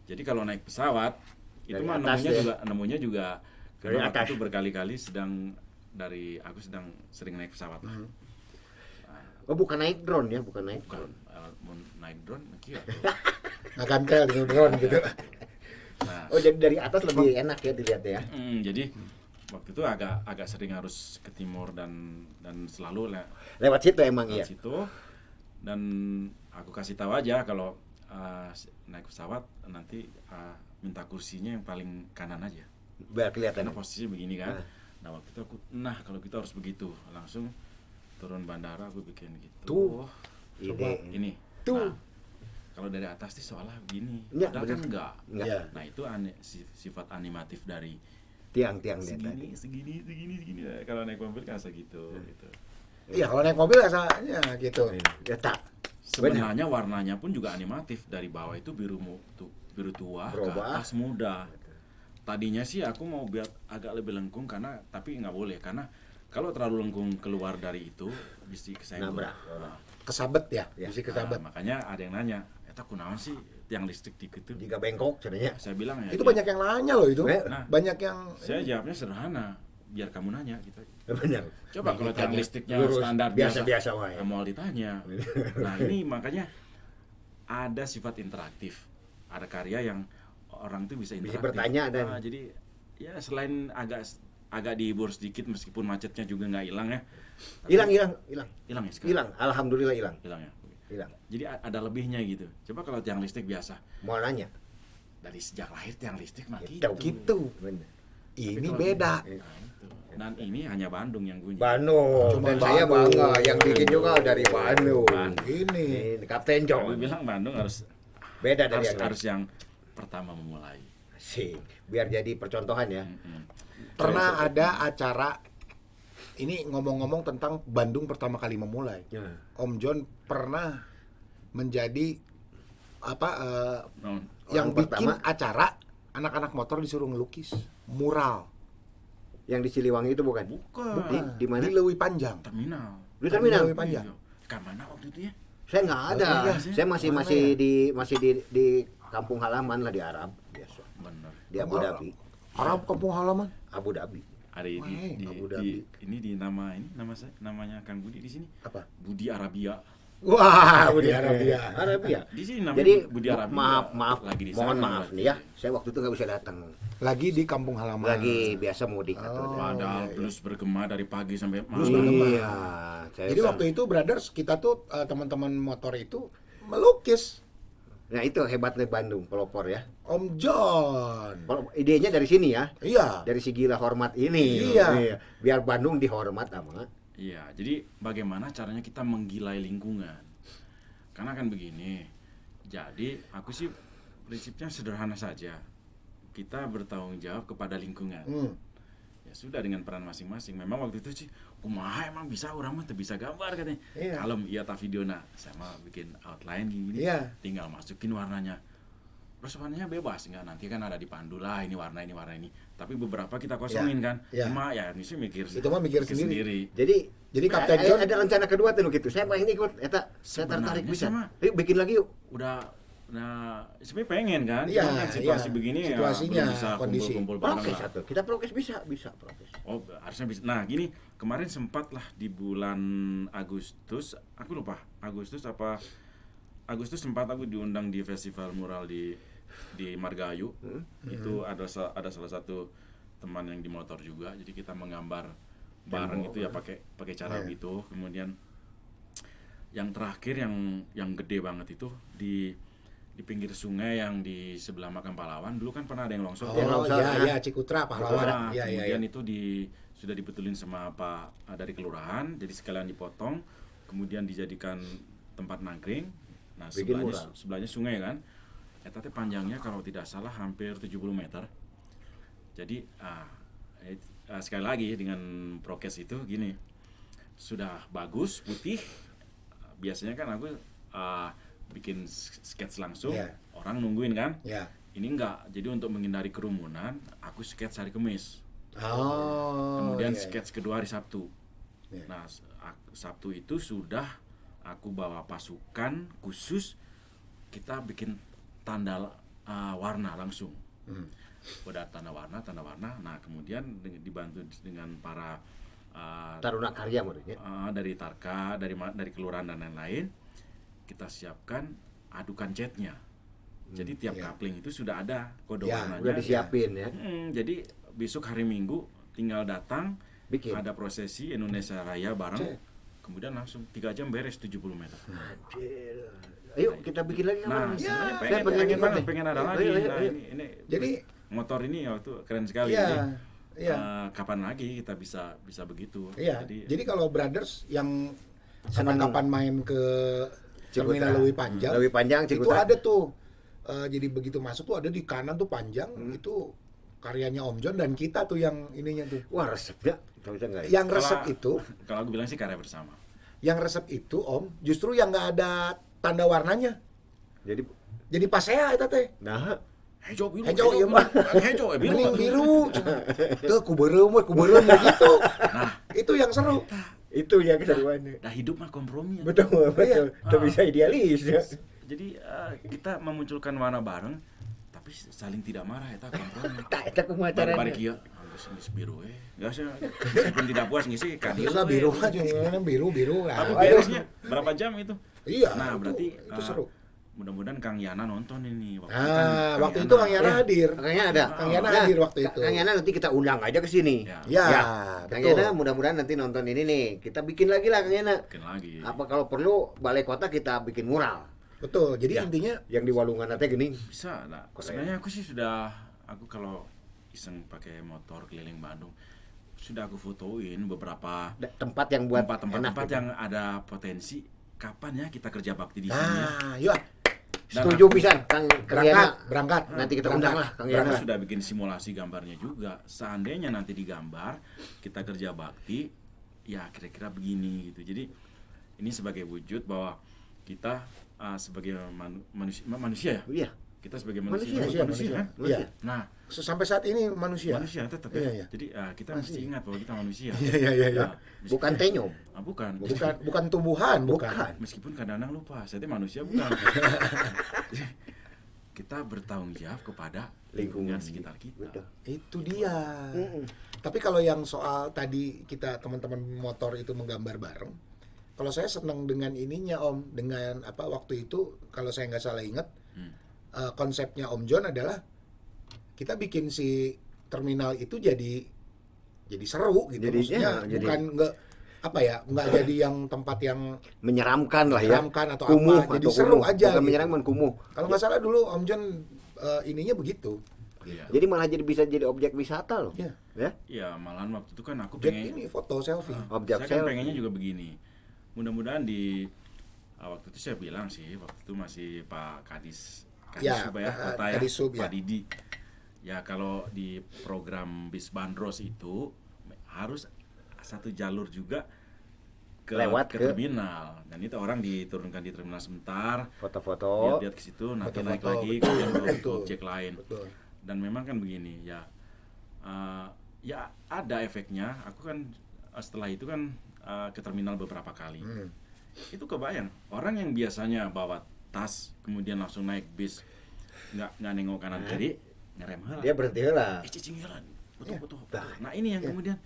Jadi kalau naik pesawat itu Dari mah atas ya? nemunya juga Dari karena waktu atas. itu berkali-kali aku sedang sering naik pesawat lah. Oh, bukan naik drone ya, bukan naik Bukan drone. mau naik drone kira. Makan kel dengan drone gitu. Nah, Oh, jadi dari atas lebih enak ya dilihat ya. jadi waktu itu agak sering harus ke timur dan selalu Lewat situ emang lewat iya. situ, dan aku kasih tahu aja kalau naik pesawat nanti minta kursinya yang paling kanan aja Biar kelihatan. karena posisinya begini kan. Nah. Nah waktu itu kalau kita harus begitu langsung turun bandara aku bikin gitu. Tuh. Ide. Ini Tuh. nah, kalau dari atas sih seolah begini Iya, padahal kan bener. enggak. Enggak. Iya. Nah itu sifat animatif dari Tiang-tiang dia tadi. segini. Kalau naik mobil kan segitu gitu. Iya, kalau naik mobil rasanya gitu. Ya tak. Sebenarnya warnanya pun juga animatif. Dari bawah itu biru tua ke Berubah. atas muda. Tadinya sih aku mau biar agak lebih lengkung tapi nggak boleh karena kalau terlalu lengkung keluar dari itu bisa kesenggol. Nabrak. Nah, Kesabet ya, Ya. bisa kesabet. makanya ada yang nanya, "Eta kunaon sih tiang listrik dikit tuh?" Jika bengkok jadinya. Saya bilang ya. Itu banyak yang nanya loh itu. Nah. Banyak yang Saya jawabnya sederhana, biar kamu nanya gitu. Benar. Coba kalau tiang Ditanya listriknya lurus, standar biasa-biasa wae. mau ditanya. Nah ini makanya ada sifat interaktif, ada karya yang orang tuh bisa interaktif. bertanya dan- Jadi ya selain agak dihibur sedikit meskipun macetnya juga nggak hilang ya. Tapi- Hilang hilang ya sekarang. Hilang. Alhamdulillah hilang. Hilang ya. Hilang. Jadi ada lebihnya gitu. Coba kalau tiang listrik biasa Mau nanya. dari sejak lahir tiang listrik mah Gitu. gitu. gitu. Benar. Ini kalau- beda. Nah, itu. Dan ini hanya Bandung yang punya. Bandung. Cuma Dan saya Bandung. bangga yang bikin juga dari Bandung. Ini Ini Kapten Aku John. bilang Bandung harus Beda dari yang lain. harus yang pertama memulai. Sih, biar jadi percontohan ya. pernah ada acara ini ngomong-ngomong tentang Bandung pertama kali memulai. Ya. Om John pernah menjadi apa No, yang Orang bikin pertama. acara anak-anak motor disuruh ngelukis mural Yang di Siliwangi itu bukan? bukan. Di mana? di Lewi Panjang. Terminal. Di terminal. Lewi Panjang. Iya. Kan mana waktu itu ya? Saya nggak ada. Oh, iya. Saya masih Mana masih ya? di kampung halaman lah di Arab biasa. Bener. Di Abu Dhabi. Arab kampung halaman. Abu Dhabi. Ada Wah, Abu di Dhabi. ini namanya Kang Budi di sini. Apa? Budi Arabia. Wah, Di Arabia. Arabia. Di sini namanya Jadi Budi Arabia. maaf, lagi di mohon sana maaf berarti. nih ya. Saya waktu itu nggak bisa datang. Lagi di kampung halaman. Lagi biasa mudik atau Oh. Ada blues bergema dari pagi sampai Blues malam. bergema. Iya. Saya Jadi waktu itu brothers kita tuh teman-teman motor itu melukis Nah itu hebatnya Bandung, pelopor ya. Om John. Kalau idenya dari sini ya, Iya. dari si gila hormat ini. Iya. Biar Bandung dihormat sama. Iya, jadi bagaimana caranya kita menggilai lingkungan? Karena kan begini. Jadi aku sih prinsipnya sederhana saja. Kita bertanggung jawab kepada lingkungan. Ya sudah dengan peran masing-masing. Memang waktu itu sih, kumaha emang bisa orang mah teu bisa gambar katanya. Iya. Kalem iya ta videona, saya mah bikin outline gini. Iya. Tinggal masukin warnanya. Terus warnanya bebas enggak, nanti kan ada dipandu lah ini warna ini. Tapi beberapa kita kosongin kan. Iya. Cuma ya ini sih mikir. Itu mah mikir sendiri. Jadi Kapten John ada rencana kedua tuh gitu. Saya pengen ikut eta saya tertarik Sebenarnya bisa. sama. Yuk bikin lagi yuk. Udah sebenarnya pengen kan. Iya, Cuma kan situasi iya. begini Situasinya, ya belum bisa kondisi. kumpul-kumpul bareng Prokes lah. atau kita prokes bisa prokes. Oh, harusnya bisa. Nah, gini, kemarin sempat lah di bulan Agustus, aku lupa, Agustus sempat aku diundang di festival mural di Margahayu. Itu ada salah satu teman yang di motor juga. Jadi kita menggambar bareng itu ya pakai cara gitu. Kemudian yang terakhir yang gede banget itu di pinggir sungai yang di sebelah makam pahlawan. Dulu kan pernah ada yang longsor. Oh iya, Cikutra pahlawan. Iya. Kemudian itu sudah dibetulin sama Pak dari kelurahan, jadi sekalian dipotong, kemudian dijadikan tempat nangkring. Nah, sebelahnya sungai kan. Eta teh panjangnya kalau tidak salah hampir 70 meter. Jadi sekali lagi dengan prokes itu gini. Sudah bagus, putih. Biasanya kan aku bikin sketch langsung, orang nungguin kan. Ini enggak, jadi untuk menghindari kerumunan, aku sketch hari Kamis. Kemudian sketch kedua hari Sabtu. Nah, Sabtu itu sudah aku bawa pasukan khusus, kita bikin tanda warna langsung. Udah tanda warna. Nah, kemudian dibantu dengan para Taruna Karya maksudnya. Dari Tarka, dari kelurahan dan lain-lain. Kita siapkan adukan catnya. Jadi tiap kapling itu sudah ada kode warnanya. Udah disiapin ya. Jadi besok hari Minggu tinggal datang, bikin. Ada prosesi Indonesia Raya bareng. Kemudian langsung 3 jam beres 70 meter. Ayo kita bikin lagi. Nah, saya pengen ada lagi. Nah, ini jadi motor ini waktu keren sekali. Kapan lagi kita bisa begitu? Iya. Jadi kalau brothers yang kapan-kapan main ke Terminal Lewi Panjang, itu ada tuh. Jadi begitu masuk tuh ada di kanan tuh panjang, itu karyanya Om John dan kita tuh yang ininya tuh. Wah, resepnya. Yang resep itu, kalau aku bilang sih karya bersama. Yang resep itu Om, justru yang nggak ada tanda warnanya. Jadi pasea eta teh. Nah, Hejo biru. Hejo mah. Hejo biru. Tuh kuberem gitu. Nah, itu yang seru. Itu yang keseruannya. Dah hidup mah kompromi. Betul. Itu bisa idealis ya. Jadi kita memunculkan warna bareng, tapi saling tidak marah eta kompromi. Eta kumaha caranya. Bari kieu, geus biru Enggak sih. Meskipun tidak puas ngisi kan. Bisa biru aja, biru. Tapi beresnya berapa jam itu? Iya. Nah, berarti itu seru. Mudah-mudahan Kang Yana nonton ini waktu itu Kang Yana hadir. Kang Yana ada. Kang Yana hadir waktu itu. Kang Yana nanti kita undang aja ke sini. Ya, Kang Yana mudah-mudahan nanti nonton ini nih. Kita bikin lagi lah Kang Yana. Bikin lagi. Apa kalau perlu balai kota kita bikin mural. Betul. Jadi intinya yang di Walungan nanti gini. Bisa. Nah, sebenarnya aku kalau iseng pakai motor keliling Bandung sudah aku fotoin beberapa tempat yang buat tempat yang ada potensi. Kapan ya kita kerja bakti di sini? Yuk. Setuju pisan Kang berangkat. Nanti kita undang lah Kang Yana. Sudah bikin simulasi gambarnya juga. Seandainya nanti digambar kita kerja bakti, ya kira-kira begini gitu. Jadi ini sebagai wujud bahwa kita sebagai manusia ya. Iya. Kita sebagai manusia. Iya. Nah, sampai saat ini manusia tetap ya. Jadi kita mesti ingat bahwa kita manusia. Iya. Bukan tenyom. Bukan tumbuhan, bukan. Meskipun kadang-kadang lupa, saya manusia bukan. Kita bertanggung jawab kepada lingkungan sekitar kita. Betul. Itu dia. Tapi kalau yang soal tadi kita teman-teman motor itu menggambar bareng, kalau saya senang dengan ininya Om, dengan waktu itu kalau saya nggak salah ingat, konsepnya Om John adalah kita bikin si terminal itu jadi seru gitu. Maksudnya bukan nggak jadi yang tempat yang menyeramkan lah ya. Menyeramkan atau kumuh, jadi seru aja. Bukan gitu. menyeramkan, kumuh. Kalau nggak salah dulu Om John ininya begitu. Iya. Jadi malah bisa jadi objek wisata loh. Iya. Ya? Iya, malahan waktu itu kan aku pengen ini foto selfie. Objek saya kan pengennya juga begini. Mudah-mudahan di Waktu itu saya bilang sih, waktu itu masih Pak Kadis Ya, Sub ya, kota ya, Kadis Sub, Pak ya. Didi. Ya kalau di program bis bandros itu harus satu jalur juga Lewat ke ke- terminal, dan itu orang diturunkan di terminal sebentar, Foto-foto. lihat ke situ, nanti naik Foto-foto, lagi betul, kemudian ke betul. objek lain. Betul. Dan memang kan begini ya, ya ada efeknya. Aku kan setelah itu kan ke terminal beberapa kali. Itu kebayang orang yang biasanya bawa tas kemudian langsung naik bis, nggak nengok kanan kiri, ngerem heula. Dia berhenti lah. Cicing heula, foto-foto. Nah ini yang kemudian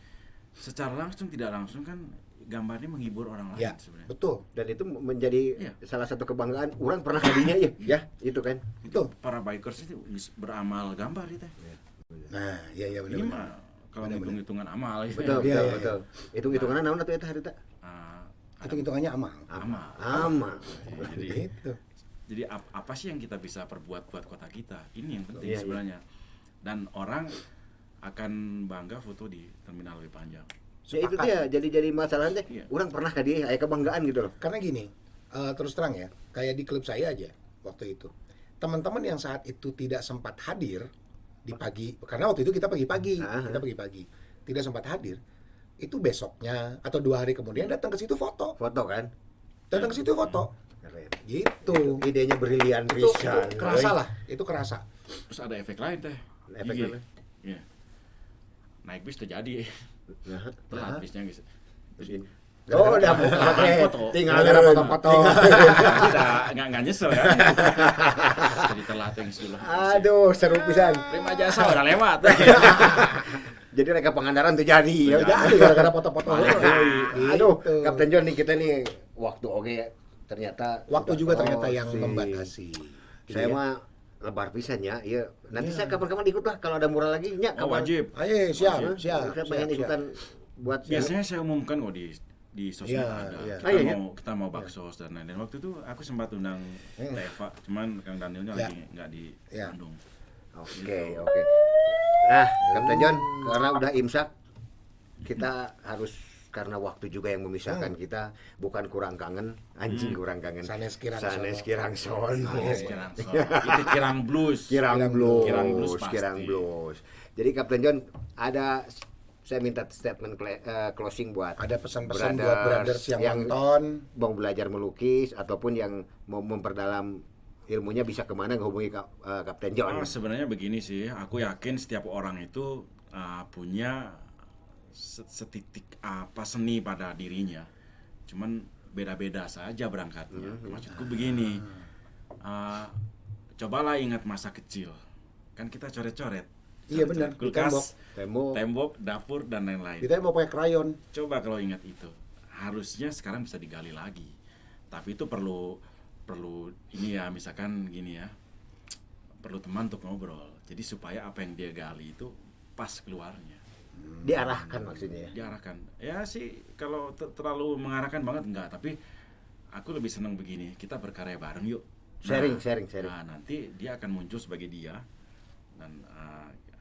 secara langsung tidak langsung kan gambarnya menghibur orang lain Ya, sebenarnya. betul. Dan itu menjadi Iya. salah satu kebanggaan orang pernah hadinya ya. Ya, itu kan. Betul. Para bikers itu beramal gambar itu. Nah, iya Ini benar. mah kalau hitung-hitungan amal itu. Betul, Iya, betul, iya, betul. Hitung-hitungannya naon atuh eta harita? Itu hitungannya amal. Amal. Ama. Jadi Gitu. Jadi apa sih yang kita bisa perbuat buat kota kita? Ini yang penting Iya, sebenarnya. Dan orang akan bangga foto di terminal lebih panjang. Ya itu dia, jadi masalahnya Iya. orang pernah ka dia aya kebanggaan gitu loh. Karena gini, terus terang ya, kayak di klub saya aja waktu itu. Teman-teman yang saat itu tidak sempat hadir di pagi, karena waktu itu kita pagi-pagi, tidak sempat hadir. Itu besoknya atau 2 hari kemudian datang ke situ foto. Foto kan. Datang ke situ foto. Keren. Gitu. Idenya brilian Itu pisan. kerasa woy. lah, itu kerasa. Terus ada efek lain teh. Efek Iya. lain? Iya. Naik bis terjadi. Nah, Telat bisnya guys. oh, udah pakai Foto. tinggal Gara-gara foto-foto. Nggak nyesel kan? Jadi telat yang dulu. Aduh, seru pisan. Terima jasa udah lewat. Jadi mereka Pangandaran tuh jadi. Ya udah. Jadi gara-gara foto-foto. Aduh, Gitu. Kapten John nih kita nih waktu oke ternyata Waktu sudah juga ternyata yang closing. membatasi. Saya Iya. mah lebar pisan ya. Iya. Nanti saya kapan-kapan ikut lah kalau ada mural lagi nya Oh, wajib. Ayo, siap. Saya pengen ikutan buat Biasanya saya umumkan kok di sosmed Iya, ada. iya. Kita, Iya, iya. kita mau baksos dan lain-lain. Waktu itu aku sempat undang Teva, cuman Kang Danielnya Iya. lagi nggak di Iya. Bandung. Oke. Nah, Kapten John, karena udah imsak, kita harus karena waktu juga yang memisahkan kita, bukan kurang kangen, anjing kurang kangen. Sanes kirang sono. Sanes kirang sono. Kirang itu kirang blues. Kirang blues. Kirang blues pasti. Kirang blues. Jadi Kapten John, ada saya minta statement closing buat Ada pesan-pesan buat brothers yang nonton. mau belajar melukis ataupun yang mau memperdalam ilmunya bisa kemana menghubungi Kapten John. Sebenarnya begini sih, aku yakin setiap orang itu punya setitik apa seni pada dirinya. Cuman beda-beda saja berangkatnya. Maksudku begini, cobalah ingat masa kecil. Kan kita coret-coret. Iya, benar, di Kulkas, Tembok. tembok, dapur dan lain-lain. Kita mau pakai krayon. Coba kalau ingat itu, harusnya sekarang bisa digali lagi. Tapi itu perlu ini ya, misalkan gini ya, perlu teman untuk ngobrol. Jadi supaya apa yang dia gali itu pas keluarnya, Diarahkan maksudnya ya. diarahkan. Ya sih, kalau terlalu mengarahkan banget enggak. Tapi aku lebih senang begini, kita berkarya bareng yuk. Sharing. Nah, nanti dia akan muncul sebagai dia, dan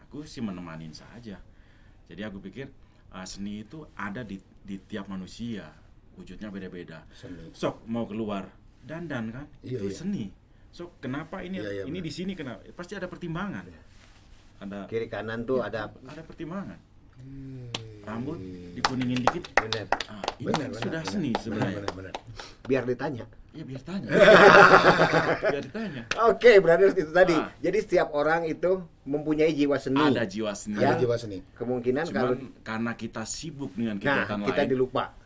aku sih menemanin saja. Jadi aku pikir seni itu ada di tiap manusia, wujudnya beda-beda. Seni. Sok mau keluar dandan kan, Iya, itu iya. seni. Sok kenapa ini Iya, ini benar. di sini kenapa? Pasti ada pertimbangan. Ada Kiri kanan tuh ada pertimbangan. Rambut dikuningin dikit. bener. Ini Benar, kan benar, sudah benar. seni sebenarnya. Benar. Biar ditanya. Ya biar tanya. Biar ditanya. Oke, brothers itu tadi. Ah. Jadi setiap orang itu mempunyai jiwa seni. Ada jiwa seni. Ya. Ada jiwa seni. Kemungkinan kalau Cuman karena kita sibuk dengan nah kegiatan kita lain,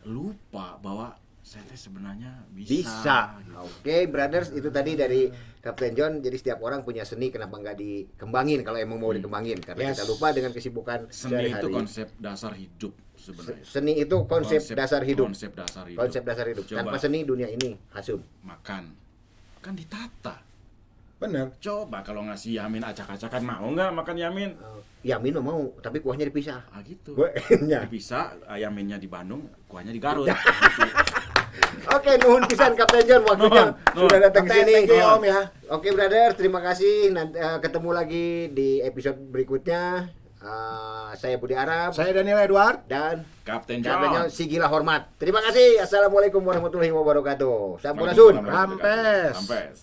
lupa bahwa saya teh sebenarnya bisa. gitu. Oke, brothers itu tadi dari Kapten John. Jadi setiap orang punya seni, kenapa nggak dikembangin kalau emang mau dikembangin? Karena Yes. kita lupa dengan kesibukan Seni itu sehari-hari. konsep dasar hidup sebenarnya. Seni itu konsep dasar hidup. Konsep dasar hidup. Konsep dasar hidup. Coba Tanpa seni dunia ini hasum. makan kan ditata. Benar. Coba kalau ngasih yamin acak-acakan, mau nggak makan yamin? Yamin mah mau, tapi kuahnya dipisah. Gitu. Nya. Bisa yaminnya di Bandung, kuahnya di Garut. Oke, nuhun pisan Kapten John waktunya Nuhun. sudah datang ke sini. Thank you, Om ya. Oke, brothers, terima kasih. Nanti ketemu lagi di episode berikutnya. Saya Budi Arab Saya Daniel Edward. dan Kapten Kaptennya John. Sigilah Hormat. Terima kasih. Assalamualaikum warahmatullahi wabarakatuh. Sampurasun. Rampes. Rampes.